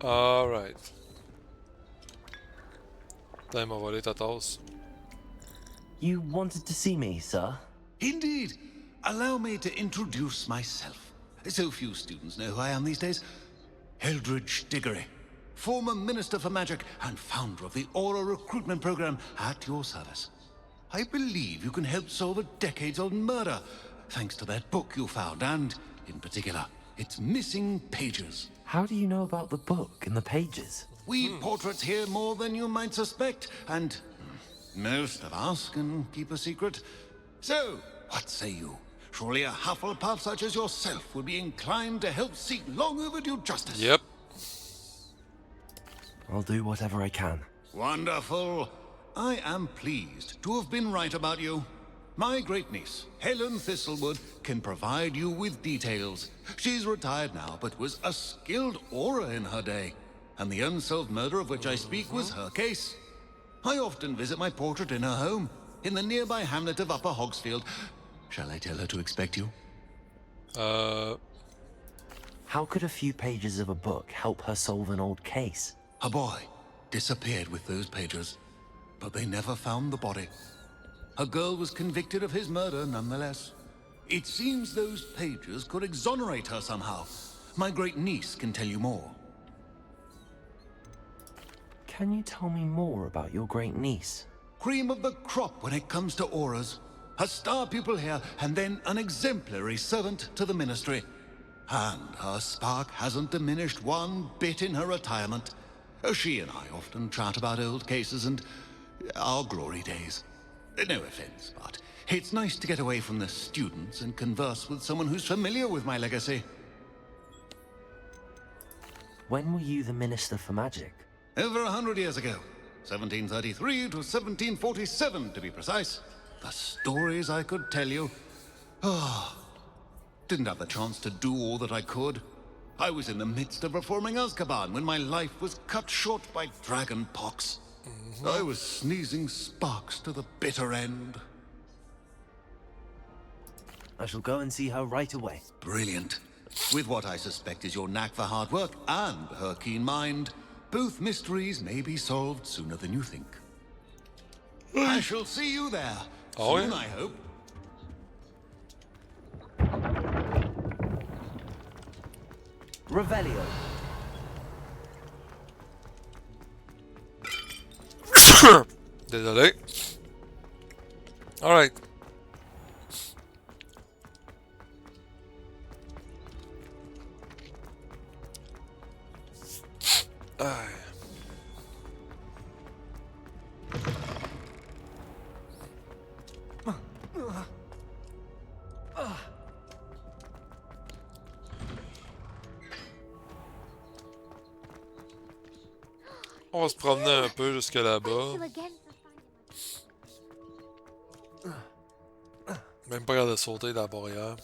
Alright. Putain, il m'a volé ta tasse. You wanted to see me, sir? Indeed. Allow me to introduce myself. So few students know who I am these days. Eldridge Diggory, former Minister for Magic and founder of the Aura Recruitment Program, at your service. I believe you can help solve a decades-old murder, thanks to that book you found, and, in particular, its missing pages. How do you know about the book and the pages? We portraits hear more than you might suspect, and most of us can keep a secret. So, what say you? Surely a Hufflepuff such as yourself would be inclined to help seek long overdue justice. Yep. I'll do whatever I can. Wonderful. I am pleased to have been right about you. My great-niece, Helen Thistlewood, can provide you with details. She's retired now, but was a skilled aura in her day. And the unsolved murder of which I speak was her case. I often visit my portrait in her home, in the nearby hamlet of Upper Hogsfield. Shall I tell her to expect you? How could a few pages of a book help her solve an old case? A boy disappeared with those pages, but they never found the body. A girl was convicted of his murder nonetheless. It seems those pages could exonerate her somehow. My great-niece can tell you more. Can you tell me more about your great-niece? Cream of the crop when it comes to auras. A star pupil here, and then an exemplary servant to the Ministry. And her spark hasn't diminished one bit in her retirement. She and I often chat about old cases and our glory days. No offense, but it's nice to get away from the students and converse with someone who's familiar with my legacy. When were you the Minister for Magic? Over 100 years ago. 1733 to 1747, to be precise. The stories I could tell you. Ah, didn't have the chance to do all that I could. I was in the midst of reforming Azkaban when my life was cut short by dragon pox. I was sneezing sparks to the bitter end. I shall go and see her right away. Brilliant. With what I suspect is your knack for hard work and her keen mind, both mysteries may be solved sooner than you think. I shall see you there. Oh, soon, yeah? I hope. Revelio. Désolé. Alright. Aïe. On va se promener un peu jusque là-bas. Même pas capable de sauter dans la barrière.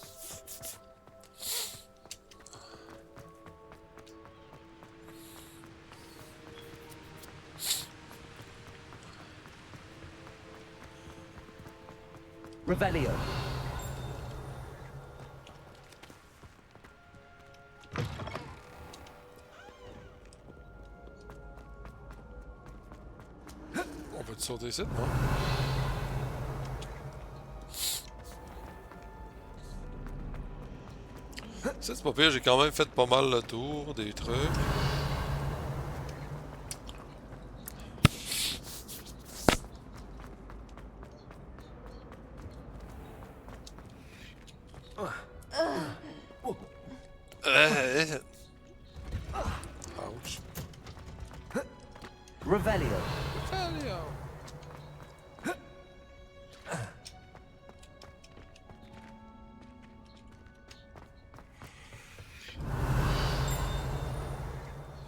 Revelio. On peut sauter ici, non? Ça, c'est pas pire, j'ai quand même fait pas mal le tour des trucs. Ouch. Revelio. Revelio.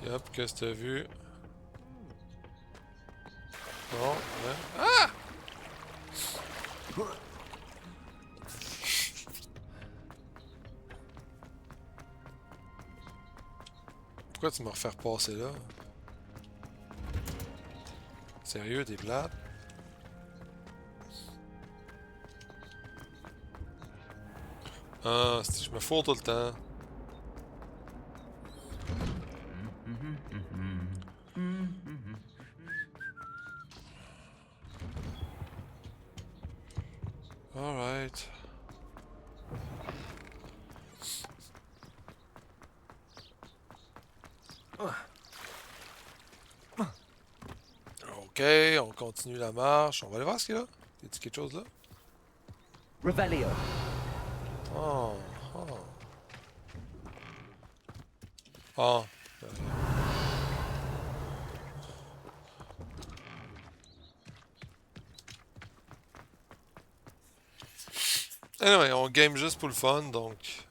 Yep, qu'est-ce que t'as vu? Bon, hein? Ah! Pourquoi tu me refais repasser là? Sérieux, t'es plate? Ah, je me fourre tout le temps. Alright. Ok, on continue la marche. On va aller voir ce qu'il y a là. Y a-t-il quelque chose là? Revelio. Oh, oh. Oh. Anyway, on game juste pour le fun, donc...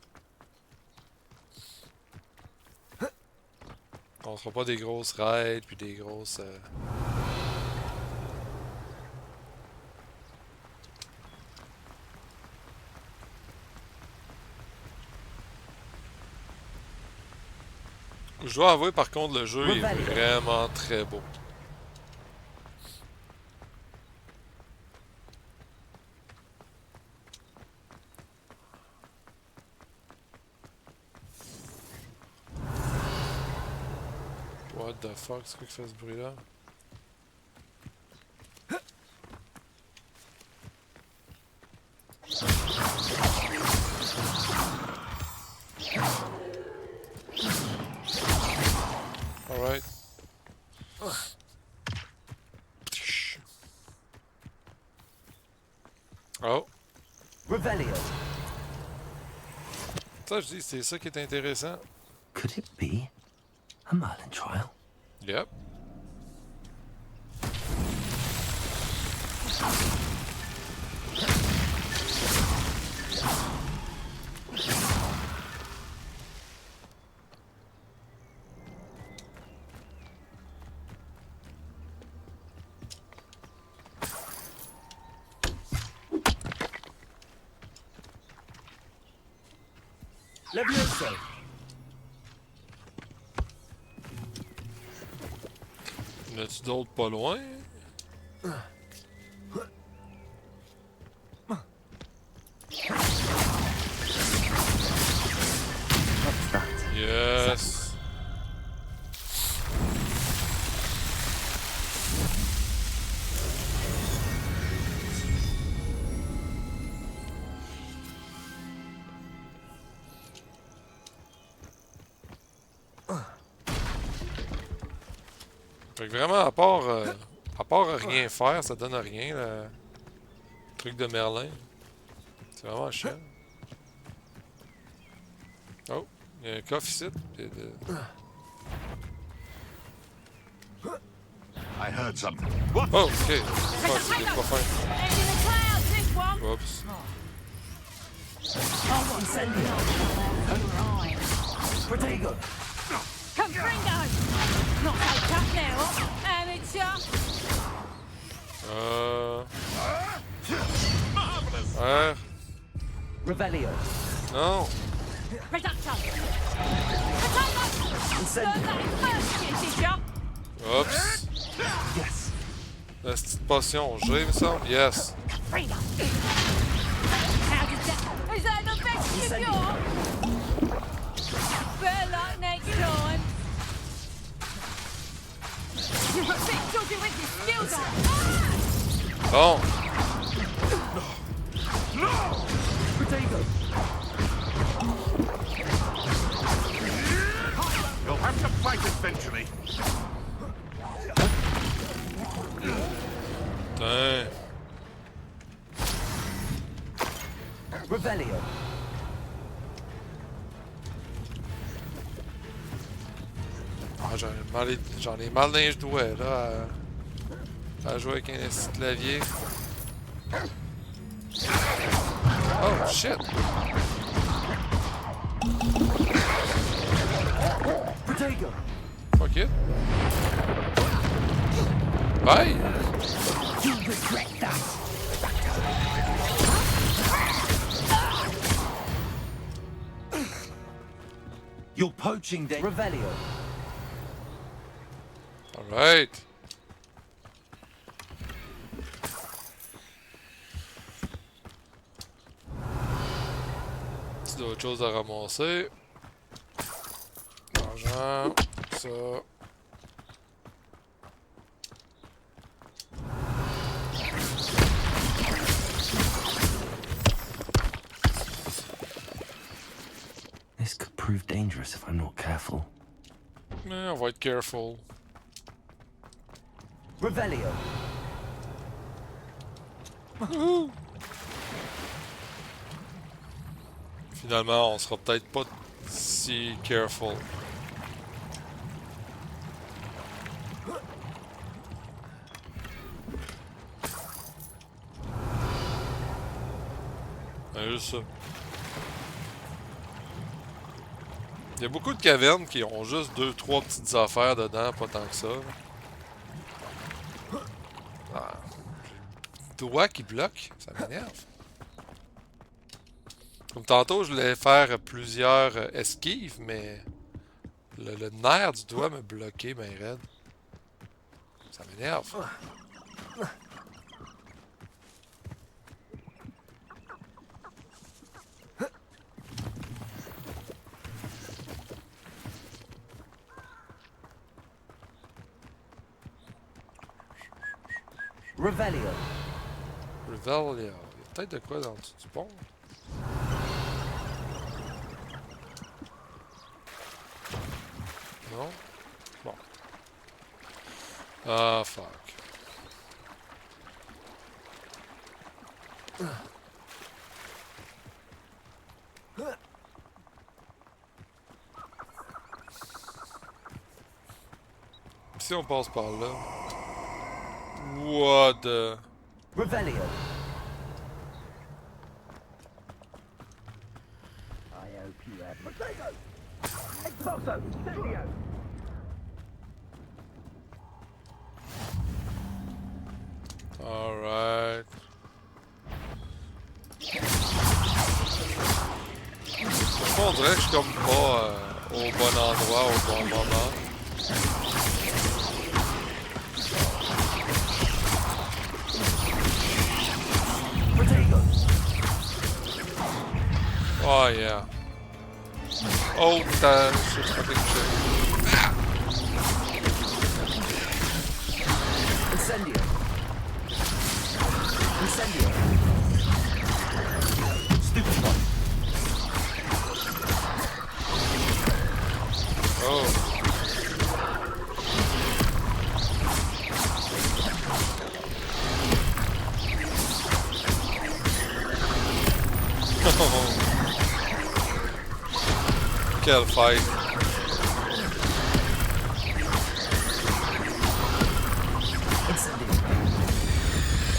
On fera pas des grosses raids, puis des grosses... Je dois avouer par contre le jeu est vraiment très beau. What the fuck, c'est quoi qui fait ce bruit là? Alright. Oh. Revelio. Ça, je dis, c'est ça qui est intéressant. Could it be a Merlin trial? Yep. Levioso. Y en a-tu d'autres pas loin? Yes. Fait que vraiment, à part rien faire, ça donne rien, le truc de Merlin. C'est vraiment chiant. Oh, il y a un coffre ici. I heard something. Oh, ok. Fuck, c'est pas fin. Oups. Protego! Confringo! Not so tough now, amateur! R. Revelio! Non. Reducto! Potato! Learn that first, you teacher! Oups. Yes! La petite potion, j'ai, il me semble. Yes. Confringo! How did that... Is that the best you've got? Better luck next time! You're a bit dodgy with your skills on! Bon. Protego! You'll have to fight eventually. Putain. Revelio! Ah, j'en ai mal dans les doigts, là, à jouer avec un petit clavier. Oh, shit! Protego! Fuck it. Bye! You regret that! You're poaching the Revelio. Alright. C'est d'autres choses à ramasser. Argent, ça. This could prove dangerous if I'm not careful. Mais on va être careful. Revelio. Finalement, on sera peut-être pas si careful. Ouais, juste ça. Il y a beaucoup de cavernes qui ont juste 2-3 petites affaires dedans, pas tant que ça. Ah. Doigt qui bloque, ça m'énerve. Comme tantôt, je voulais faire plusieurs esquives, mais le nerf du doigt me bloquait ben raide. Ça m'énerve. Revelio. Revelio. Il y a peut-être de quoi dans le dessous du pont. Non? Bon. Ah, fuck. Si on passe par là. What the... Revelio. I hope you have potato. Exoso, Silvio. Alright. On dirait que je suis comme pas au bon endroit au bon moment. Oh yeah. Oh, t'as... Je sais pas quelque chose. Incendio. Incendio. Stupid one. Oh. Quel fight.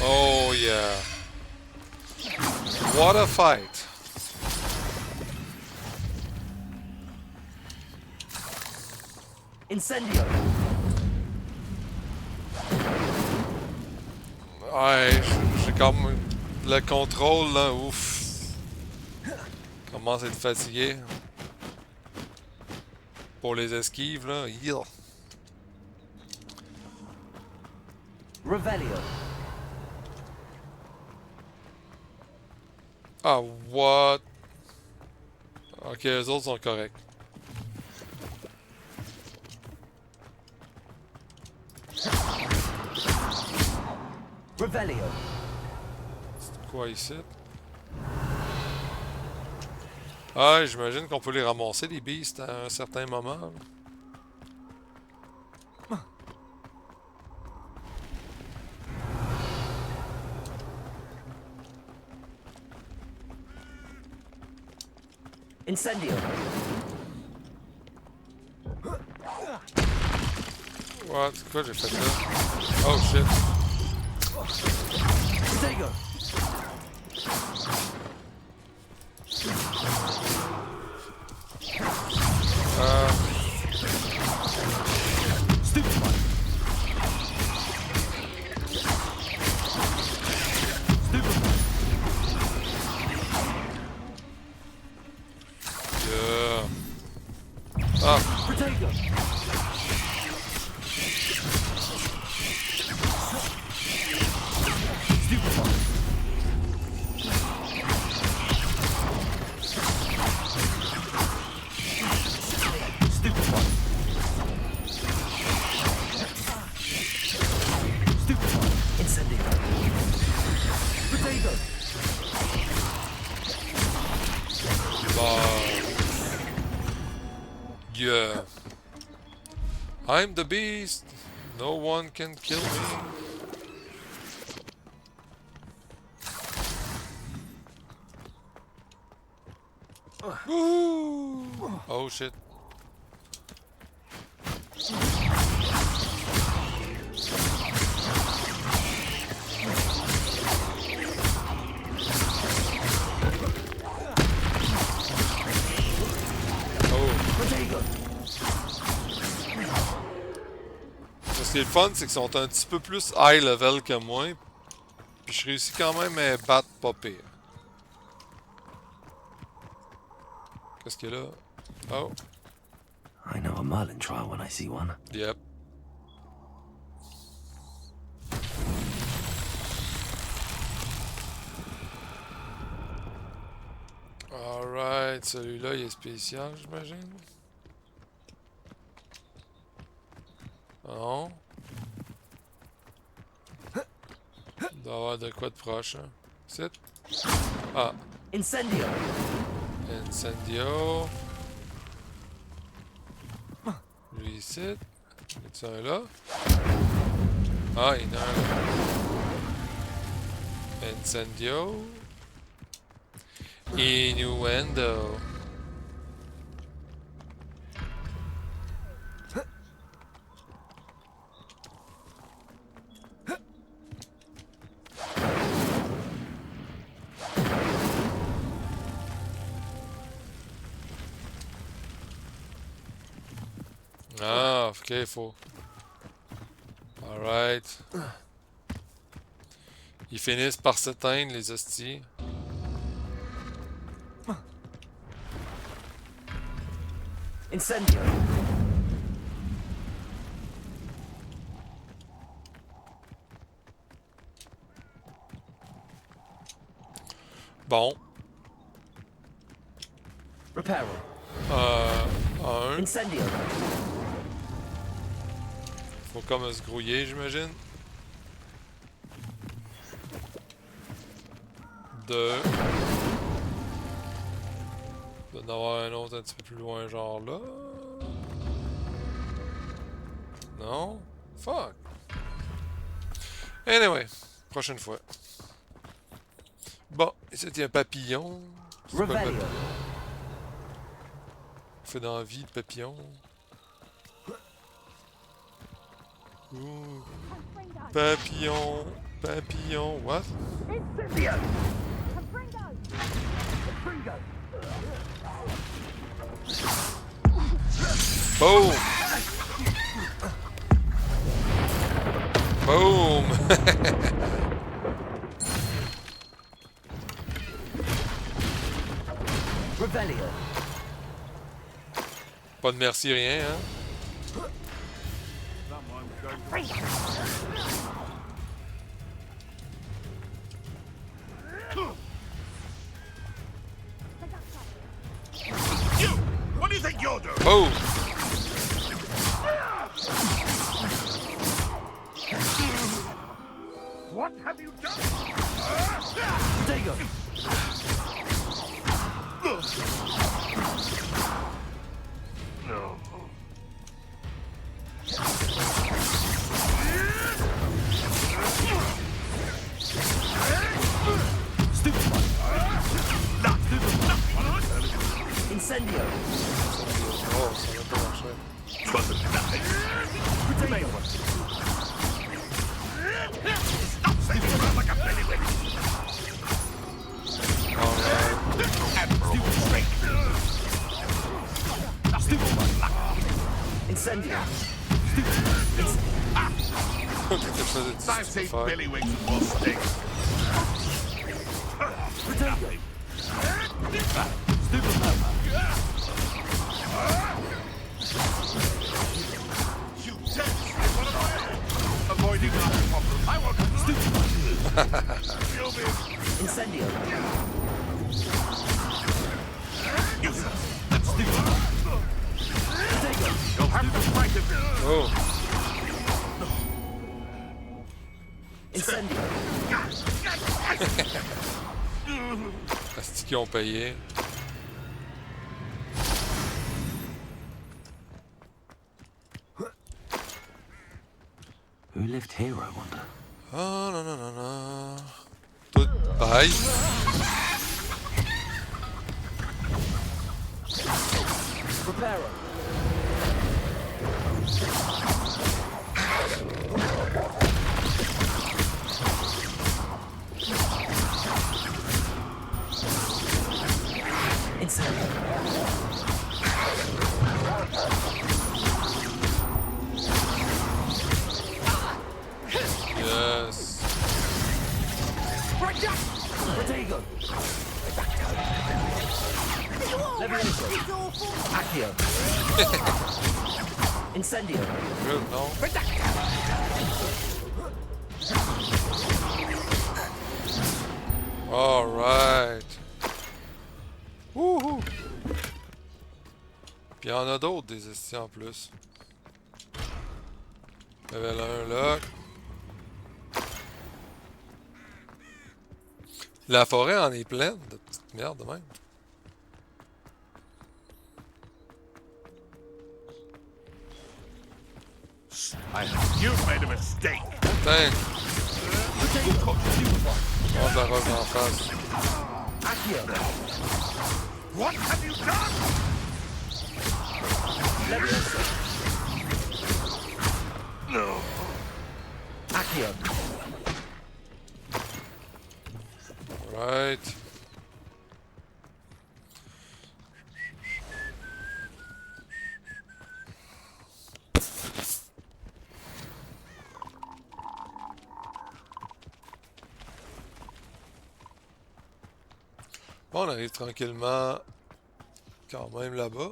Oh yeah. What a fight. Incendio. Ouais, j'ai comme le contrôle là, ouf. Commence à être fatigué. Pour les esquives là, heal. Revelio. Ah, what? Ok, les autres sont corrects. Revelio. C'est quoi ici? Ah, j'imagine qu'on peut les ramasser, les beasts, à un certain moment. Là. Incendio. What? C'est quoi j'ai fait là? Oh shit. Stego. Stupid one. Stupid one. Yeah. Ah. Protego. Stupid one. Stupid one. Stupid one. Incendio. Protego. Yeah. I'm the beast. No one can kill me. Woo! Oh shit. Ce qui est le fun, c'est qu'ils sont un petit peu plus high level que moi. Puis je réussis quand même à battre pas pire. Qu'est-ce qu'il y a là? Oh. I know a Merlin trial when I see one. Yep. Alright, celui-là il est spécial, j'imagine. Non. Il doit y avoir de quoi de proche. Hein. C'est. Ah. Incendio. Incendio. Lui ici. Y a un là? Ah, il y en a un là. Incendio. Innuendo. Ah, ok, faut. Alright. Ils finissent par s'éteindre, les hosties. Incendio. Bon. Reparo. Un. Incendio. Faut comme se grouiller, j'imagine. 2. Il doit y en avoir un autre un petit peu plus loin, genre là. Non? Fuck. Anyway, prochaine fois. Bon, ici il y a un papillon. C'est quoi le papillon? Fait dans la vie de papillon. Ouh. Papillon, papillon, what? Boom! Boom! Revelio. Pas de merci, rien, hein? What do you think you're doing? Boom! What have you done? There you go. No. Stupid one. Incendio. Oh, ça va pas marcher. Potato. Stop saving around like a bellywig. Admiral Drake. Stupid one. Incendio. Quelque chose de I've difficile seen à faire. bellywings and more sticks. Potato. Stupid one. You tense. Avoiding another problem. I want to Stupid one. You'll be Incendio. useless. That's stupid. Potato. You'll have to fight it. Oh! Incendio. Est-ce qu'ils ont payé? Who lived here, I wonder? Ah, non, non, non, non. Tout pareil. Reparo. Incendio. Yes. Potato. Levioso. Accio. Incendio. Good, non? Alright. Wouhou! Puis il y en a d'autres des estis en plus. Level 1 là. La forêt en est pleine de petites merdes de même. You've made a mistake. Putain! On la roche en face. Accio. What have you done? Levioso. No. Accio. Right. Bon, on arrive tranquillement quand même là-bas.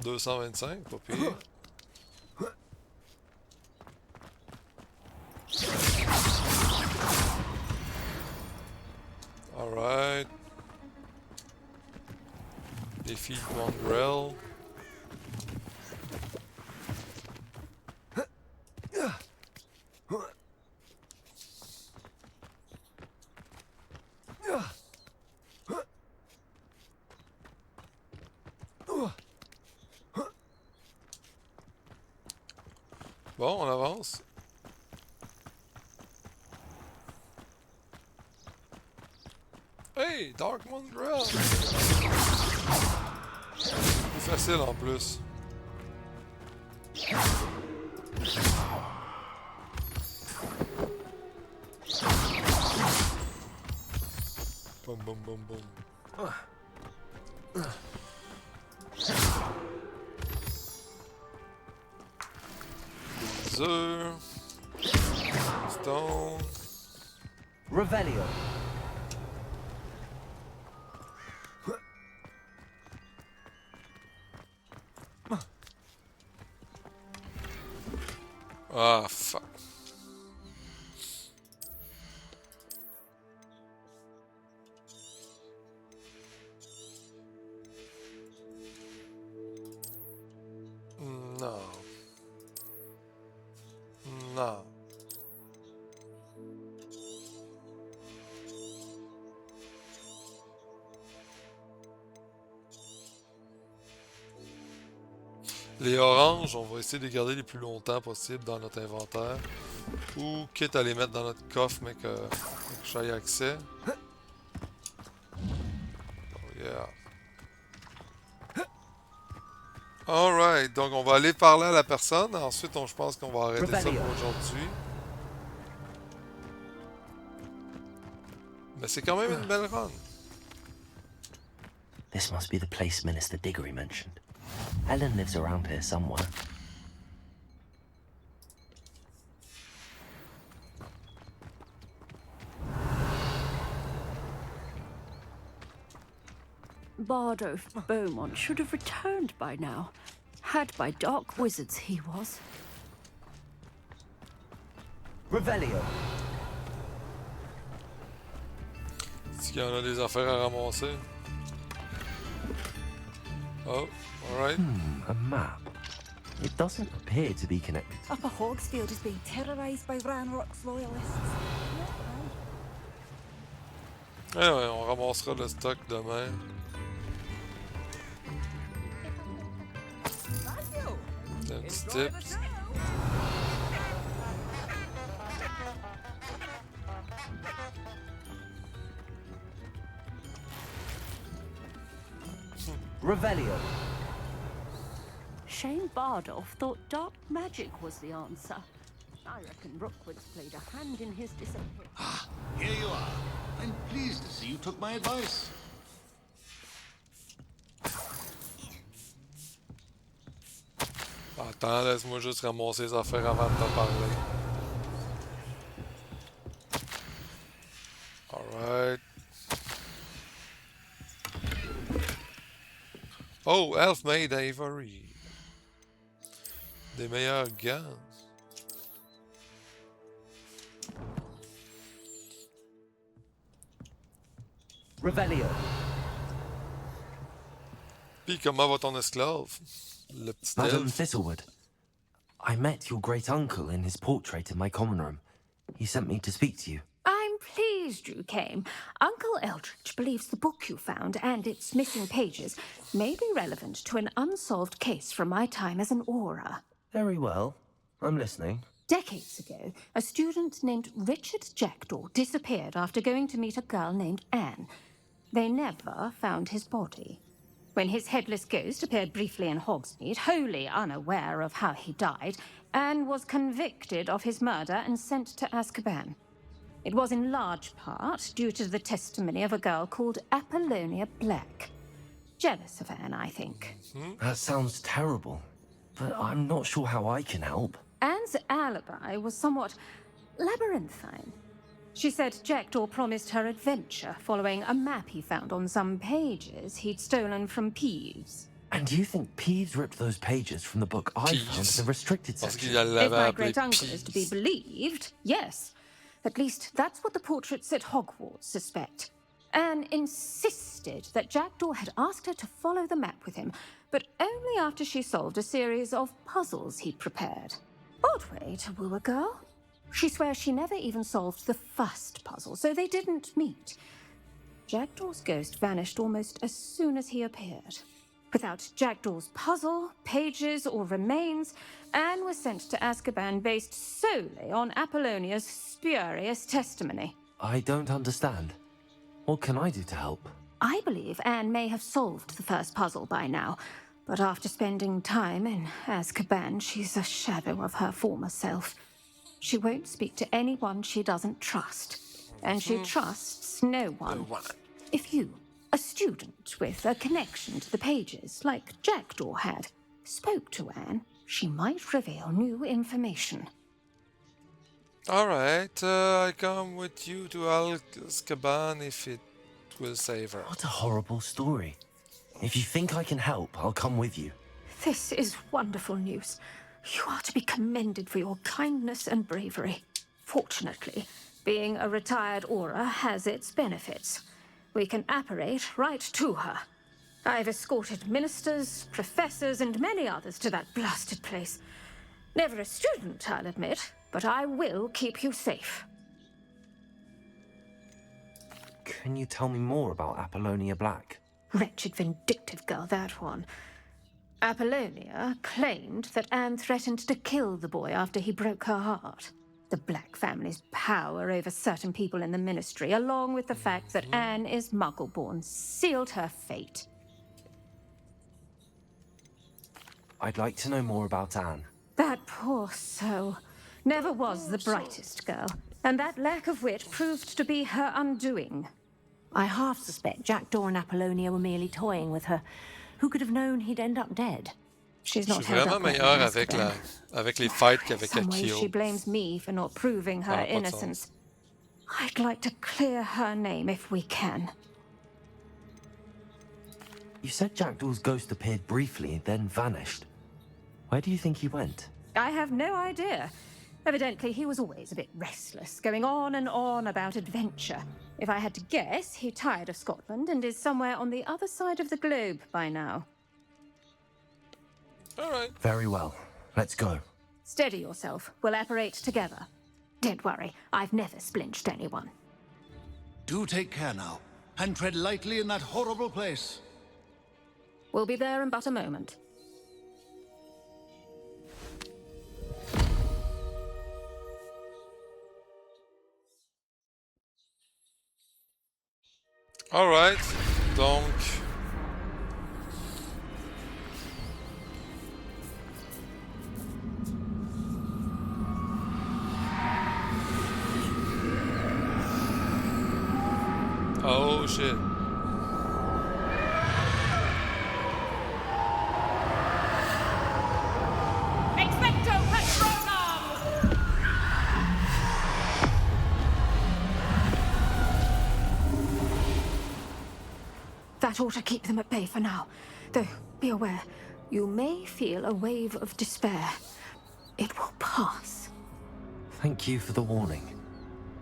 225, pas pire. Alright. Defeat Mongrel. Bon, on avance. Hey, Dark Mongrel! C'est facile en plus. Boum boum boum boum. Des œufs. Stone. Revelio. Ah, fuck. Non. Non. Les oranges, on va essayer de les garder les plus longtemps possible dans notre inventaire. Ou quitte à les mettre dans notre coffre, mais que j'aille accès. Oh yeah. Alright, donc on va aller parler à la personne. Ensuite, je pense qu'on va arrêter ça pour aujourd'hui. Mais c'est quand même une belle run. This must be the place Minister Diggory mentioned. Helen lives around here somewhere. Bardolph Beaumont should have returned by now. Had by dark wizards he was. Revelio. Est-ce qu'il y en a des affaires à ramasser? Oh, alright. A map. It doesn't appear to be connected. Upper Hogsfield is being terrorised by Ranrock's loyalists. Ouais, on ramassera le stock demain. Un petit tips. Revelio. Shane Bardolph thought dark magic was the answer. I reckon Rookwood's played a hand in his disappearance. Ah, here you are. I'm pleased to see you took my advice. Attends, laisse-moi juste ramasser les affaires avant de te parler. Alright. Oh, Elf-Made Ivory. Des meilleurs gants. Revelio. Puis comment va ton esclave? Le petit Madam elfe. Thistlewood, I met your great uncle in his portrait in my common room. He sent me to speak to you. I'm pleased you came. Uncle Eldridge believes the book you found and its missing pages may be relevant to an unsolved case from my time as an Auror. Very well. I'm listening. Decades ago, a student named Richard Jackdaw disappeared after going to meet a girl named Anne. They never found his body. When his headless ghost appeared briefly in Hogsmeade, wholly unaware of how he died, Anne was convicted of his murder and sent to Azkaban. It was in large part due to the testimony of a girl called Apollonia Black. Jealous of Anne, I think. That sounds terrible, but I'm not sure how I can help. Anne's alibi was somewhat labyrinthine. She said Jackdaw promised her adventure following a map he found on some pages he'd stolen from Peeves. And do you think Peeves ripped those pages from the book I found in the restricted Parce section? qu'il l'avait If my appelé great-uncle is to be Peeves. believed, yes. At least that's what the portraits at Hogwarts suspect. Anne insisted that Jackdaw had asked her to follow the map with him, but only after she solved a series of puzzles he'd prepared. Odd way to woo a girl. She swears she never even solved the first puzzle, so they didn't meet. Jackdaw's ghost vanished almost as soon as he appeared. Without Jackdaw's puzzle, pages, or remains, Anne was sent to Azkaban based solely on Apollonia's spurious testimony. I don't understand. What can I do to help? I believe Anne may have solved the first puzzle by now, but after spending time in Azkaban, she's a shadow of her former self. She won't speak to anyone she doesn't trust, and she trusts no one. If you, a student with a connection to the pages, like Jackdaw had, spoke to Anne, she might reveal new information. Alright, I come with you to Azkaban if it will save her. What a horrible story. If you think I can help, I'll come with you. This is wonderful news. You are to be commended for your kindness and bravery. Fortunately, being a retired Auror has its benefits. We can apparate right to her. I've escorted ministers, professors, and many others to that blasted place. Never a student, I'll admit, but I will keep you safe. Can you tell me more about Apollonia Black? Wretched, vindictive girl, that one. Apollonia claimed that Anne threatened to kill the boy after he broke her heart. The Black family's power over certain people in the Ministry, along with the fact that Anne is Muggle-born, sealed her fate. I'd like to know more about Anne. That poor soul never was the brightest girl, and that lack of wit proved to be her undoing. I half suspect Jackdaw and Apollonia were merely toying with her. Who could have known he'd end up dead? She's Je not suis held vraiment up well meilleur in avec, Azkaban. avec les fights qu'avec Some ways she Akio. blames me for not proving her Ah, pas de innocence. I'd like to clear her name if we can. You said Jackdaw's ghost appeared briefly, then vanished. Where do you think he went? I have no idea. Evidently, he was always a bit restless, going on and on about adventure. If I had to guess, he tired of Scotland and is somewhere on the other side of the globe by now. Alright. Very well. Let's go. Steady yourself. We'll apparate together. Don't worry, I've never splinched anyone. Do take care now, and tread lightly in that horrible place. We'll be there in but a moment. Alright, donc... Oh shit. Expecto Patronum! That ought to keep them at bay for now. Though, be aware, you may feel a wave of despair. It will pass. Thank you for the warning.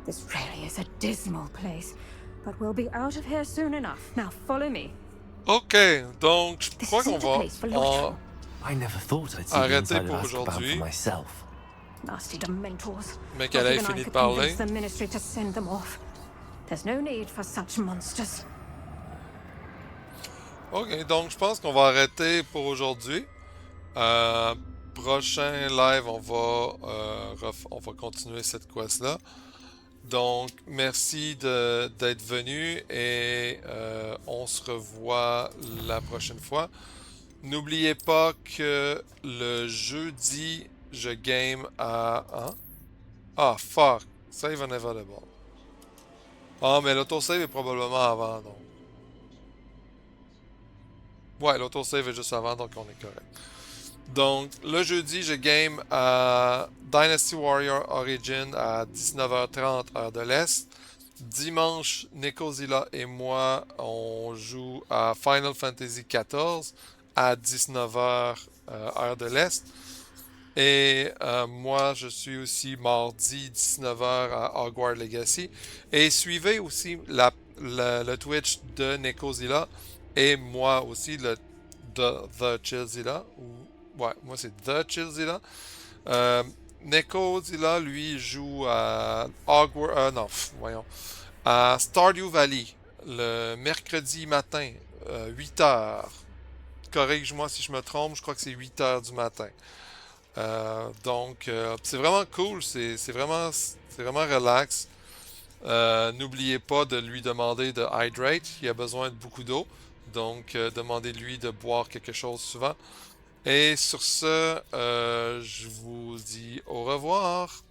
This really is a dismal place, but we'll be out of here soon enough. Now follow me. Ok, donc je crois qu'on isn't a va place for loitering. I never thought I'd see the arrêter inside pour of Azkaban for aujourd'hui. myself. Nasty Dementors. Mais Not qu'elle ait even I fini de could parler. convince the Ministry to send them off. There's no need for such monsters. Ok, donc je pense qu'on va arrêter pour aujourd'hui. Prochain live, on va continuer cette quest-là. Donc, merci d'être venu et on se revoit la prochaine fois. N'oubliez pas que le jeudi, je game à... Hein? Ah, fuck! Save unavailable. Ah, mais l'autosave est probablement avant, donc. Ouais, l'autosave est juste avant, donc on est correct. Donc, le jeudi, je game à Dynasty Warrior Origin à 19h30 heure de l'Est. Dimanche, Nicozilla et moi, on joue à Final Fantasy XIV à 19h heure de l'Est. Et moi, je suis aussi mardi 19h à Hogwarts Legacy. Et suivez aussi le Twitch de Necozilla et moi aussi le The Chillzilla. Ouais, moi c'est The Chillzilla. Necozilla, lui, joue à Hogwarts. Non, voyons. À Stardew Valley, le mercredi matin, 8h. Corrige-moi si je me trompe, je crois que c'est 8h du matin. Donc, c'est vraiment cool, c'est vraiment relax. N'oubliez pas de lui demander de hydrate, il a besoin de beaucoup d'eau. Donc, demandez-lui de boire quelque chose souvent. Et sur ce, je vous dis au revoir.